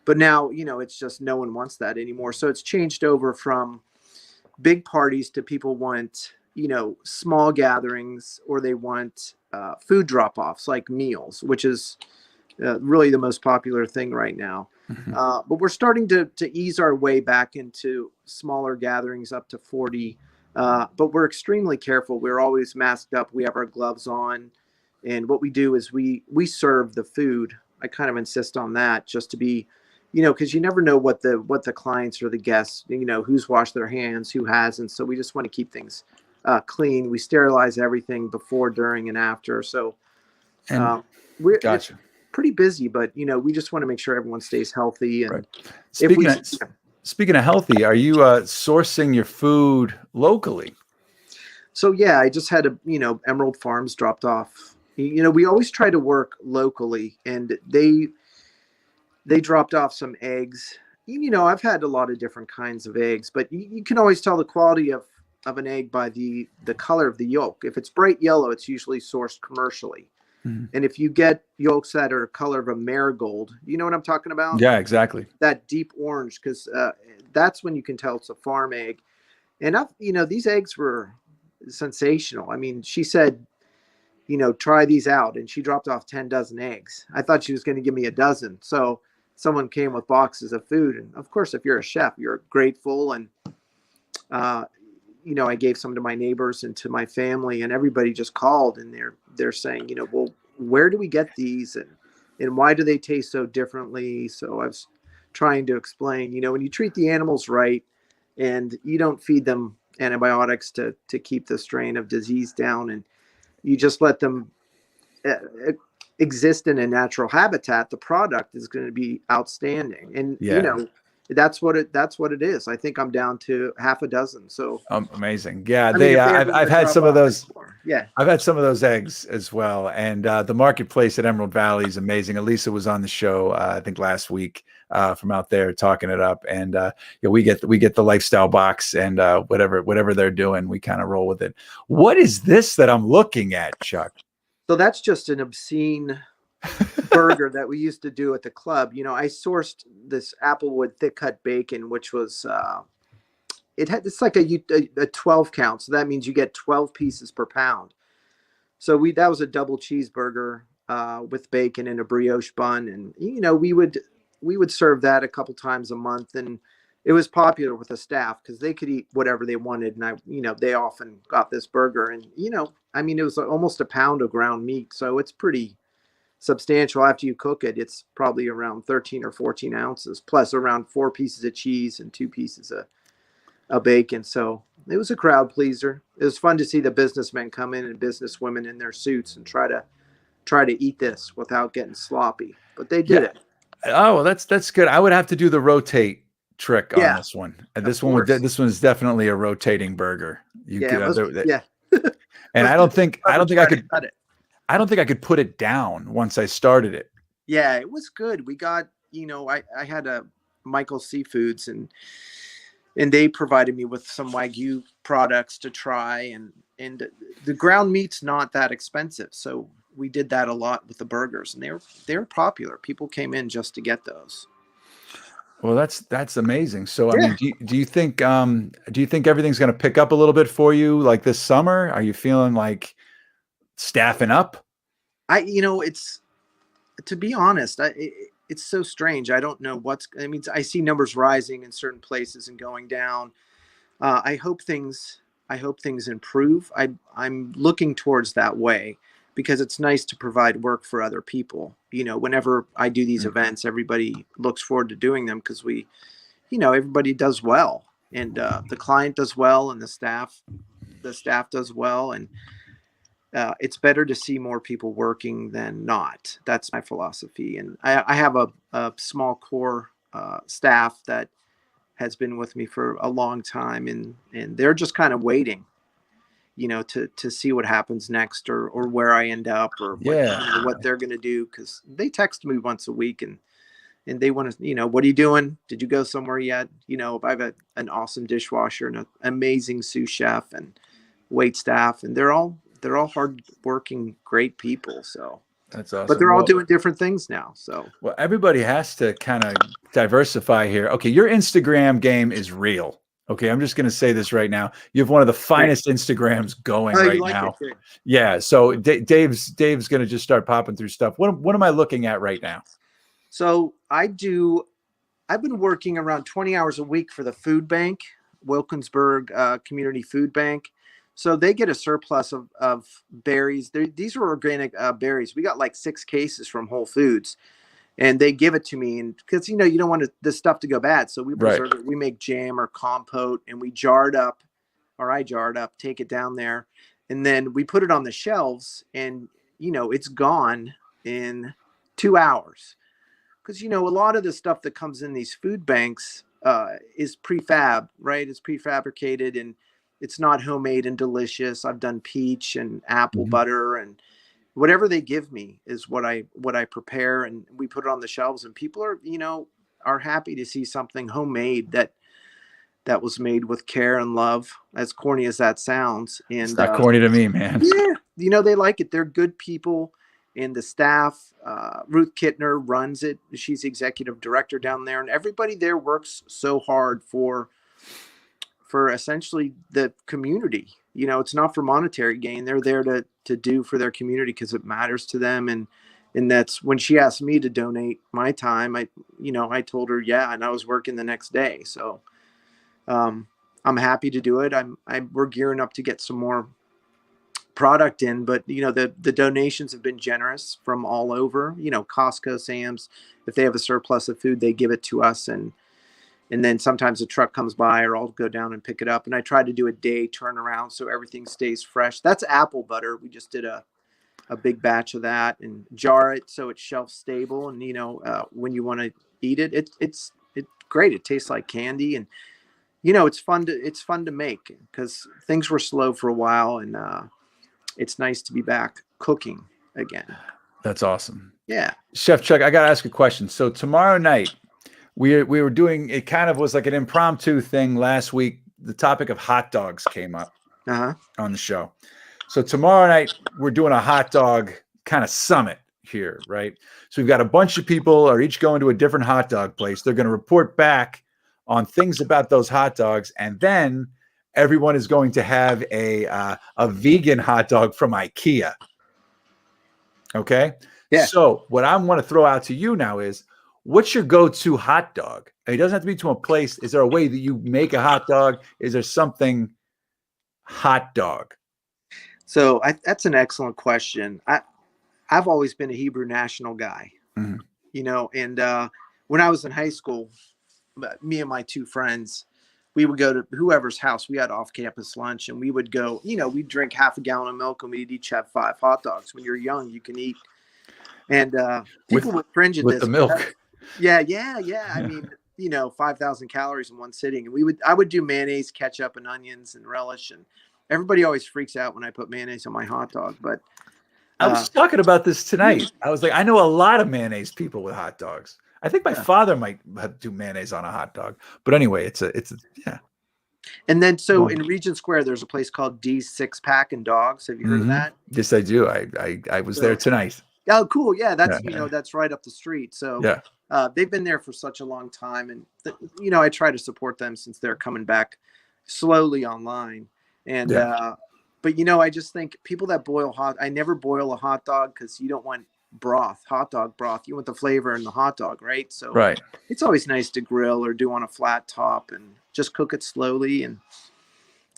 [SPEAKER 7] But now, it's just no one wants that anymore. So it's changed over from big parties to people want, small gatherings, or they want food drop-offs like meals, which is really the most popular thing right now. But we're starting to ease our way back into smaller gatherings up to 40. But we're extremely careful. We're always masked up. We have our gloves on. And what we do is we serve the food. I kind of insist on that just to be, because you never know what the clients or the guests, who's washed their hands, who hasn't. So we just want to keep things clean. We sterilize everything before, during, and after. So we're pretty busy, but we just want to make sure everyone stays healthy. And
[SPEAKER 3] speaking of healthy, are you sourcing your food locally?
[SPEAKER 7] So yeah, I just had Emerald Farms dropped off. We always try to work locally, and they dropped off some eggs. I've had a lot of different kinds of eggs, but you can always tell the quality of an egg by the color of the yolk. If it's bright yellow, it's usually sourced commercially. And if you get yolks that are color of a marigold, you know what I'm talking about?
[SPEAKER 3] Yeah, exactly.
[SPEAKER 7] That deep orange, because that's when you can tell it's a farm egg. And these eggs were sensational. She said, try these out, and she dropped off 10 dozen eggs. I thought she was going to give me a dozen. So someone came with boxes of food, and of course, if you're a chef, you're grateful. And I gave some to my neighbors and to my family, and everybody just called, and they're saying, well, where do we get these, and why do they taste so differently? So I was trying to explain, when you treat the animals right, and you don't feed them antibiotics to keep the strain of disease down, and you just let them uh, exist in a natural habitat, the product is going to be outstanding. And
[SPEAKER 3] Yeah.
[SPEAKER 7] that's what it is. I think I'm down to half a dozen. So
[SPEAKER 3] Amazing. Yeah,
[SPEAKER 7] I mean, if they
[SPEAKER 3] I've
[SPEAKER 7] ever want
[SPEAKER 3] I've
[SPEAKER 7] to
[SPEAKER 3] had
[SPEAKER 7] drop
[SPEAKER 3] some of
[SPEAKER 7] off
[SPEAKER 3] those.
[SPEAKER 7] anymore, yeah.
[SPEAKER 3] I've had some of those eggs as well, and the marketplace at Emerald Valley is amazing. Elisa was on the show, I think last week, from out there talking it up, and we get the lifestyle box, and whatever they're doing, we kind of roll with it. What is this that I'm looking at, Chuck?
[SPEAKER 7] So that's just an obscene burger that we used to do at the club. I sourced this Applewood thick cut bacon, which was it's like a 12 count. So that means you get 12 pieces per pound. So that was a double cheeseburger with bacon and a brioche bun, and we would serve that a couple times a month, and it was popular with the staff because they could eat whatever they wanted, and they often got this burger, and I mean, it was almost a pound of ground meat, so it's pretty substantial. After you cook it, it's probably around 13 or 14 ounces, plus around 4 pieces of cheese and 2 pieces of bacon. So it was a crowd pleaser. It was fun to see the businessmen come in and businesswomen in their suits and try to eat this without getting sloppy. But they did it.
[SPEAKER 3] Oh, well, that's good. I would have to do the rotate trick on
[SPEAKER 7] Yeah,
[SPEAKER 3] this one.
[SPEAKER 7] of
[SPEAKER 3] This
[SPEAKER 7] course.
[SPEAKER 3] this one is definitely a rotating burger.
[SPEAKER 7] Yeah.
[SPEAKER 3] And I don't think I could
[SPEAKER 7] cut it.
[SPEAKER 3] I don't think I could put it down once I started it.
[SPEAKER 7] Yeah, it was good. We got, I had a Michael Seafoods, and they provided me with some Wagyu products to try, and the ground meat's not that expensive. So we did that a lot with the burgers, and they were popular. People came in just to get those.
[SPEAKER 3] Well, that's amazing. So, I mean, do you think everything's going to pick up a little bit for you like this summer? Are you feeling like staffing up?
[SPEAKER 7] It's, to be honest, it's so strange. I don't know I see numbers rising in certain places and going down. I hope things improve. I'm looking towards that way because it's nice to provide work for other people. Whenever I do these events, everybody looks forward to doing them because everybody does well, and the client does well, and the staff does well, and it's better to see more people working than not. That's my philosophy. And I have a small core staff that has been with me for a long time, and they're just kind of waiting, to see what happens next, or where I end up, or what they're going to do. Cause they text me once a week and they want to, what are you doing? Did you go somewhere yet? I have an awesome dishwasher and an amazing sous chef and wait staff, and they're all hardworking, great people. So
[SPEAKER 3] that's awesome.
[SPEAKER 7] But they're all doing different things now. So
[SPEAKER 3] well, everybody has to kind of diversify here. Okay, your Instagram game is real. Okay, I'm just going to say this right now. You have one of the finest Instagrams going right now. Yeah. So Dave's going to just start popping through stuff. What am I looking at right now?
[SPEAKER 7] So I've been working around 20 hours a week for the food bank, Wilkinsburg Community Food Bank. So they get a surplus of berries. These are organic berries. We got like 6 cases from Whole Foods, and they give it to me. And because, you don't want this stuff to go bad. So we preserve it. We make jam or compote, and I jar it up, take it down there. And then we put it on the shelves, and, it's gone in 2 hours. Because, a lot of the stuff that comes in these food banks is prefab, right? It's prefabricated, and it's not homemade and delicious. I've done peach and apple butter, and whatever they give me is what I prepare, and we put it on the shelves, and people are happy to see something homemade that was made with care and love, as corny as that sounds. And
[SPEAKER 3] it's not corny to me, man.
[SPEAKER 7] Yeah. They like it. They're good people. And the staff, Ruth Kittner runs it. She's the executive director down there, and everybody there works so hard for essentially the community. It's not for monetary gain. They're there to do for their community because it matters to them. And that's when she asked me to donate my time. I told her, yeah, and I was working the next day. So I'm happy to do it. We're gearing up to get some more product in, but the donations have been generous from all over. Costco, Sam's, if they have a surplus of food, they give it to us, and And then sometimes a truck comes by, or I'll go down and pick it up. And I try to do a day turnaround so everything stays fresh. That's apple butter. We just did a big batch of that and jar it so it's shelf stable. And when you want to eat it, it's great. It tastes like candy, and it's fun to make because things were slow for a while, and it's nice to be back cooking again.
[SPEAKER 3] That's awesome.
[SPEAKER 7] Yeah.
[SPEAKER 3] Chef Chuck, I got to ask a question. So tomorrow night, we were doing, it kind of was like an impromptu thing last week. The topic of hot dogs came up on the show. So tomorrow night, we're doing a hot dog kind of summit here, right? So we've got a bunch of people are each going to a different hot dog place. They're going to report back on things about those hot dogs. And then everyone is going to have a vegan hot dog from IKEA. Okay.
[SPEAKER 7] Yeah. So
[SPEAKER 3] what I want to throw out to you now is, what's your go-to hot dog? It doesn't have to be to a place. Is there a way that you make a hot dog? Is there something hot dog?
[SPEAKER 7] So that's an excellent question. I've always been a Hebrew National guy, and when I was in high school, me and my two friends, we would go to whoever's house. We had off-campus lunch, and we would go, we'd drink half a gallon of milk, and we'd each have 5 hot dogs. When you're young, you can eat. And people would cringe at
[SPEAKER 3] with
[SPEAKER 7] this.
[SPEAKER 3] The milk.
[SPEAKER 7] Yeah. I mean, 5,000 calories in one sitting. And I would do mayonnaise, ketchup, and onions and relish. And everybody always freaks out when I put mayonnaise on my hot dog. But
[SPEAKER 3] I was talking about this tonight. I was like, I know a lot of mayonnaise people with hot dogs. I think my father might do mayonnaise on a hot dog. But anyway, it's a yeah.
[SPEAKER 7] And then in Regent Square, there's a place called D's Six Pack and Dogs. Have you heard of that?
[SPEAKER 3] Yes, I do. I was there tonight.
[SPEAKER 7] Oh, cool. Yeah, that's that's right up the street. So they've been there for such a long time, and I try to support them since they're coming back slowly online. And but I just think people that I never boil a hot dog because you don't want hot dog broth. You want the flavor in the hot dog, right? So it's always nice to grill or do on a flat top and just cook it slowly and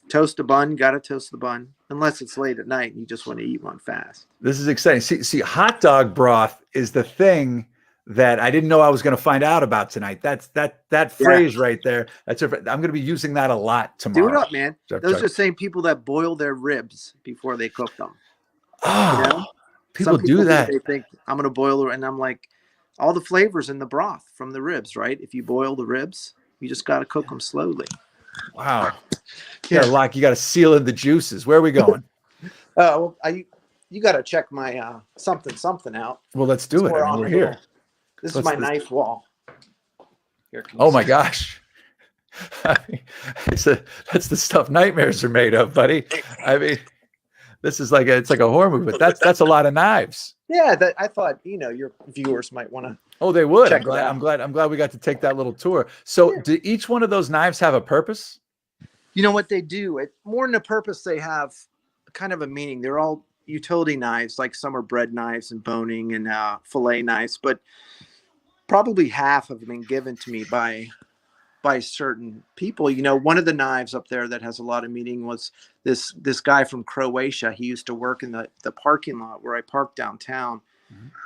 [SPEAKER 7] toast a bun. Got to toast the bun unless it's late at night and you just want to eat one fast.
[SPEAKER 3] This is exciting. See, hot dog broth is the thing that I didn't know I was going to find out about tonight. That phrase right there. I'm going to be using that a lot tomorrow.
[SPEAKER 7] Do it up, man. Those are the same people that boil their ribs before they cook them.
[SPEAKER 3] Oh, people do that.
[SPEAKER 7] They think I'm going to boil it, and I'm like, all the flavors in the broth from the ribs, right? If you boil the ribs, you just got to cook them slowly.
[SPEAKER 3] Wow. You got to seal in the juices. Where are we going?
[SPEAKER 7] You got to check my something out.
[SPEAKER 3] Well, let's do it. We're here.
[SPEAKER 7] This is my knife wall. Here,
[SPEAKER 3] oh my gosh. That's the stuff nightmares are made of, buddy. I mean, this is it's like a horror movie, but that's a lot of knives.
[SPEAKER 7] Yeah, I thought, your viewers might want to.
[SPEAKER 3] Oh, they would. I'm glad we got to take that little tour. So do each one of those knives have a purpose?
[SPEAKER 7] You know what they do? More than a purpose, they have kind of a meaning. They're all utility knives, like some are bread knives and boning and fillet knives, but probably half have been given to me by certain people. One of the knives up there that has a lot of meaning was this guy from Croatia. He used to work in the parking lot where I parked downtown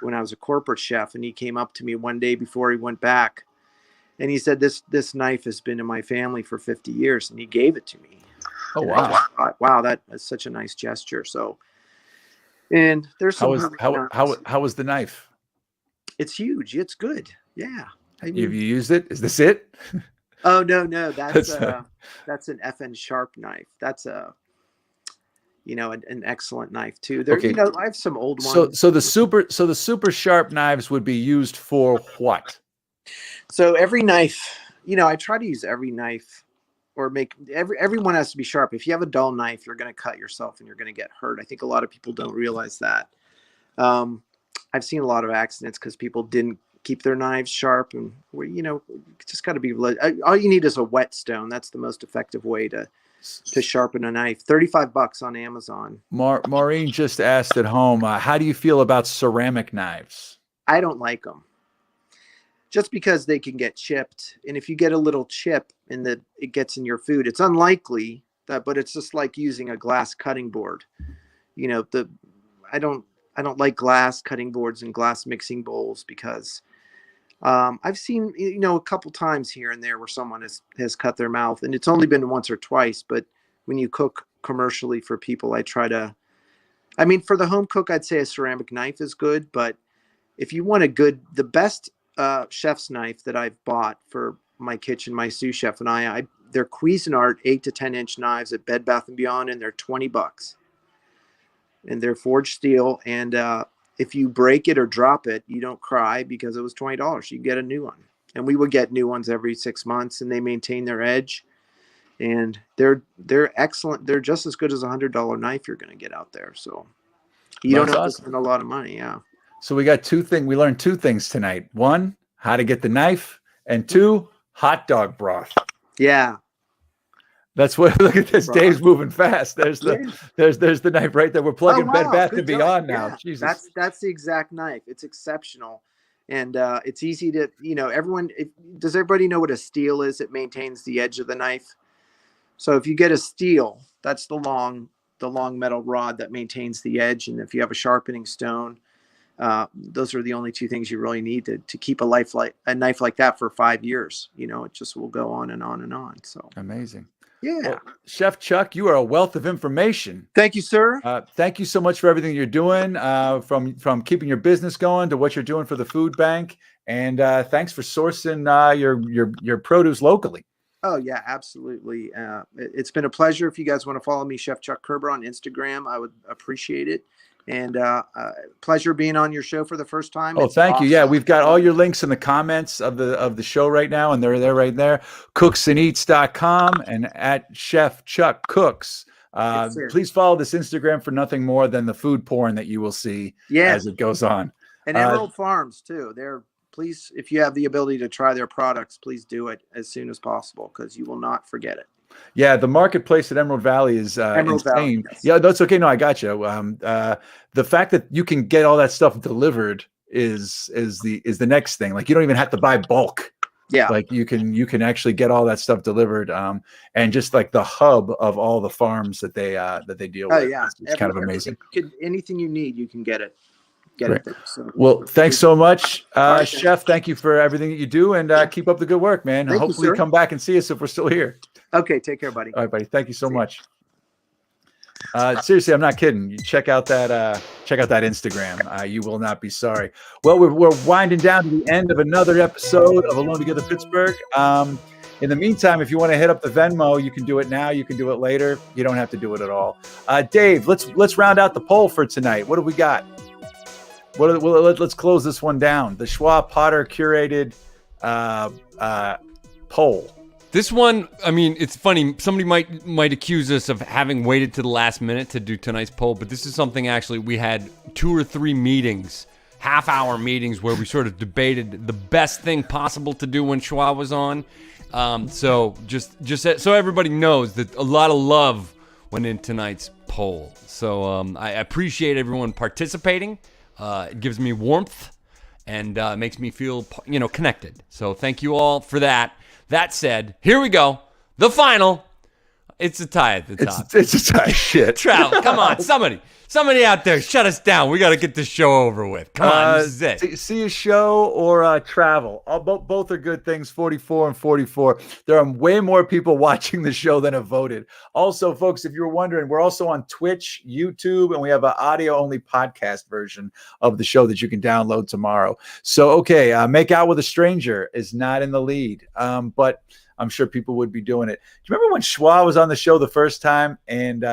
[SPEAKER 7] when I was a corporate chef, and he came up to me one day before he went back, and he said, this knife has been in my family for 50 years, and he gave it to me.
[SPEAKER 3] Oh,
[SPEAKER 7] and
[SPEAKER 3] wow.
[SPEAKER 7] Thought, wow, that is such a nice gesture. So, and there's some
[SPEAKER 3] how was the knife?
[SPEAKER 7] It's huge. It's good. Yeah.
[SPEAKER 3] Have you used it? Is this it?
[SPEAKER 7] Oh, no. That's an FN sharp knife. That's an excellent knife too. There, I have some old ones.
[SPEAKER 3] So the super sharp knives would be used for what?
[SPEAKER 7] So every knife, I try to use every knife, or everyone has to be sharp. If you have a dull knife, you're going to cut yourself and you're going to get hurt. I think a lot of people don't realize that. I've seen a lot of accidents because people didn't keep their knives sharp, and just got to be. All you need is a whetstone. That's the most effective way to sharpen a knife. $35 on Amazon.
[SPEAKER 3] Maureen just asked at home, how do you feel about ceramic knives?
[SPEAKER 7] I don't like them, just because they can get chipped, and if you get a little chip and it gets in your food, it's unlikely but it's just like using a glass cutting board. I don't like glass cutting boards and glass mixing bowls because I've seen, a couple times here and there where someone has cut their mouth, and it's only been once or twice. But when you cook commercially for people, for the home cook, I'd say a ceramic knife is good. But if you want the best chef's knife that I've bought for my kitchen, my sous chef and they're Cuisinart 8 to 10 inch knives at Bed Bath & Beyond, and they're $20. And they're forged steel. And if you break it or drop it, you don't cry because it was $20. You get a new one. And we would get new ones every 6 months, and they maintain their edge. And they're excellent. They're just as good as $100 knife you're going to get out there. So you don't have to spend a lot of money. Yeah.
[SPEAKER 3] So we learned two things tonight. One, how to get the knife, and two, hot dog broth.
[SPEAKER 7] Yeah.
[SPEAKER 3] That's what. Look at this. Dave's moving fast. There's the knife right there. We're plugging Bed Bath & Beyond now.
[SPEAKER 7] Yeah.
[SPEAKER 3] Jesus.
[SPEAKER 7] That's the exact knife. It's exceptional, and it's easy to does everybody know what a steel is? It maintains the edge of the knife. So if you get a steel, that's the long metal rod that maintains the edge, and if you have a sharpening stone, those are the only two things you really need to keep a knife like that for 5 years. It just will go on and on and on. So
[SPEAKER 3] amazing.
[SPEAKER 7] Yeah.
[SPEAKER 3] Well, Chef Chuck, you are a wealth of information.
[SPEAKER 7] Thank you, sir.
[SPEAKER 3] Thank you so much for everything you're doing, from keeping your business going to what you're doing for the food bank. And thanks for sourcing your produce locally.
[SPEAKER 7] Oh, yeah, absolutely. It's been a pleasure. If you guys want to follow me, Chef Chuck Kerber on Instagram, I would appreciate it. And pleasure being on your show for the first time.
[SPEAKER 3] Oh, thank you. Yeah, we've got all your links in the comments of the show right now, and they're there right there. Cooksанdeats.com and at Chef Chuck Cooks. Please follow this Instagram for nothing more than the food porn that you will see as it goes on.
[SPEAKER 7] And Emerald Farms too. Please, if you have the ability to try their products, please do it as soon as possible, because you will not forget it.
[SPEAKER 3] Yeah, the marketplace at Emerald Valley is insane. Yes. Yeah, that's okay. No, I got you. The fact that you can get all that stuff delivered is the next thing. Like, you don't even have to buy bulk.
[SPEAKER 7] Yeah,
[SPEAKER 3] like you can actually get all that stuff delivered. And just like the hub of all the farms that they deal with.
[SPEAKER 7] Yeah,
[SPEAKER 3] it's kind of amazing.
[SPEAKER 7] Anything you need, you can get it. So,
[SPEAKER 3] well, thanks so much, Chef. Thank you for everything that you do, and keep up the good work, man. Hopefully you come back and see us if we're still here.
[SPEAKER 7] Okay, take care, buddy.
[SPEAKER 3] All right, buddy. Thank you so much. Seriously, I'm not kidding. You check out that Instagram. You will not be sorry. Well, we're winding down to the end of another episode of Alone Together Pittsburgh. In the meantime, if you want to hit up the Venmo, you can do it now. You can do it later. You don't have to do it at all. Dave, let's round out the poll for tonight. What do we got? Let's close this one down. The Shua Potter curated poll.
[SPEAKER 4] This one, I mean, it's funny. Somebody might accuse us of having waited to the last minute to do tonight's poll, but this is something actually we had 2 or 3 meetings, half-hour meetings, where we sort of debated the best thing possible to do when Schwa was on. So just so everybody knows that a lot of love went in tonight's poll. So I appreciate everyone participating. It gives me warmth and makes me feel, connected. So thank you all for that. That said, here we go. The final. It's a tie at the top.
[SPEAKER 3] It's a tie. Shit.
[SPEAKER 4] Travel. Come on. Somebody out there, shut us down. We got to get this show over with. Come on. This is it.
[SPEAKER 3] See a show or travel. Both are good things. 44 and 44. There are way more people watching the show than have voted. Also, folks, if you were wondering, we're also on Twitch, YouTube, and we have an audio-only podcast version of the show that you can download tomorrow. So, okay, Make Out with a Stranger is not in the lead, but I'm sure people would be doing it. Do you remember when Schwa was on the show the first time, and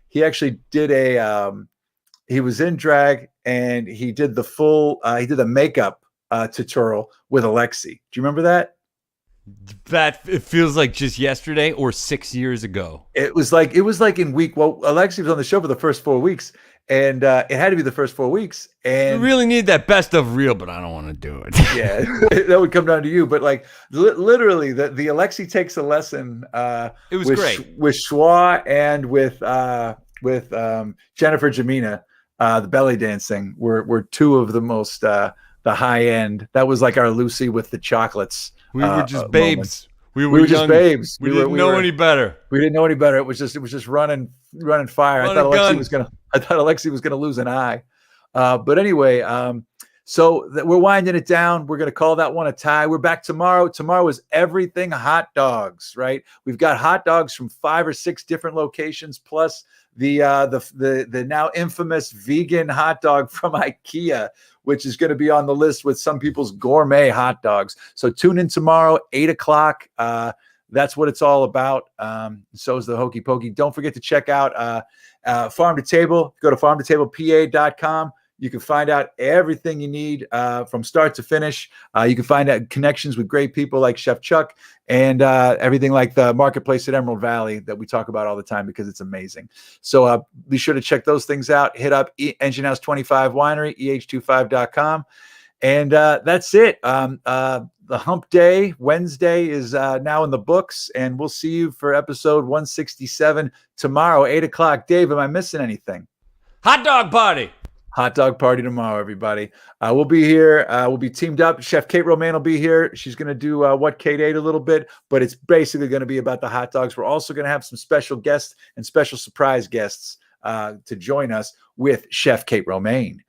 [SPEAKER 3] he actually did he was in drag, and he did the makeup tutorial with Alexi. Do you remember that?
[SPEAKER 4] It feels like just yesterday or 6 years ago.
[SPEAKER 3] It was like in week. Well, Alexi was on the show for the first 4 weeks, and it had to be the first 4 weeks. And
[SPEAKER 4] we really need that best of reel, but I don't want to do it.
[SPEAKER 3] Yeah, that would come down to you. But like literally, the Alexi takes a lesson.
[SPEAKER 4] It was great
[SPEAKER 3] with Schwa and with Jennifer Jamina. The belly dancing were 2 of the most the high end. That was like our Lucy with the chocolates.
[SPEAKER 4] We were just babes.
[SPEAKER 3] Moments. We were just babes.
[SPEAKER 4] We didn't know any better.
[SPEAKER 3] We didn't know any better. It was just running fire. I thought Alexi was gonna lose an eye. But anyway, So we're winding it down. We're going to call that one a tie. We're back tomorrow. Tomorrow is everything hot dogs, right? We've got hot dogs from 5 or 6 different locations, plus the now infamous vegan hot dog from IKEA, which is going to be on the list with some people's gourmet hot dogs. So tune in tomorrow, 8 o'clock. That's what it's all about. So is the Hokey Pokey. Don't forget to check out Farm to Table. Go to farmtotablepa.com. You can find out everything you need from start to finish. You can find out connections with great people like Chef Chuck and everything like the marketplace at Emerald Valley that we talk about all the time because it's amazing. So be sure to check those things out. Hit up Engine House 25 Winery, eh25.com. And that's it. The Hump Day Wednesday is now in the books, and we'll see you for episode 167 tomorrow, 8 o'clock. Dave, am I missing anything?
[SPEAKER 4] Hot dog party.
[SPEAKER 3] Hot dog party tomorrow, everybody. We'll be here. We'll be teamed up. Chef Kate Romaine will be here. She's going to do what Kate ate a little bit, but it's basically going to be about the hot dogs. We're also going to have some special guests and special surprise guests to join us with Chef Kate Romaine,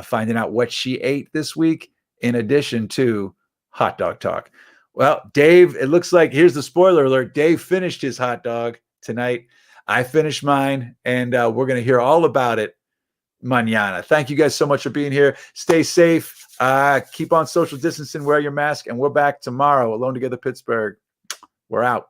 [SPEAKER 3] finding out what she ate this week in addition to hot dog talk. Well, Dave, it looks like, here's the spoiler alert. Dave finished his hot dog tonight. I finished mine, and we're going to hear all about it mañana. Thank you guys so much for being here. Stay safe. Keep on social distancing, wear your mask, and we're back tomorrow. Alone Together Pittsburgh. We're out.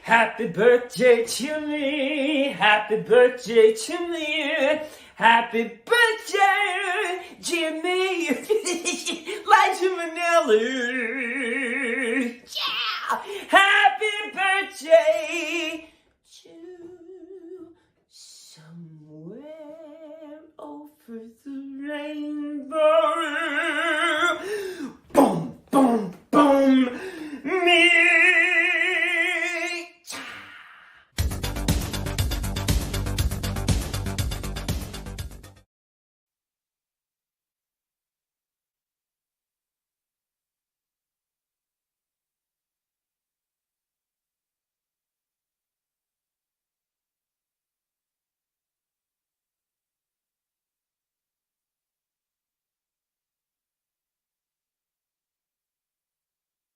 [SPEAKER 1] Happy birthday to me, happy birthday to me, happy birthday, Jimmy, Liza Minnelli, yeah, happy birthday.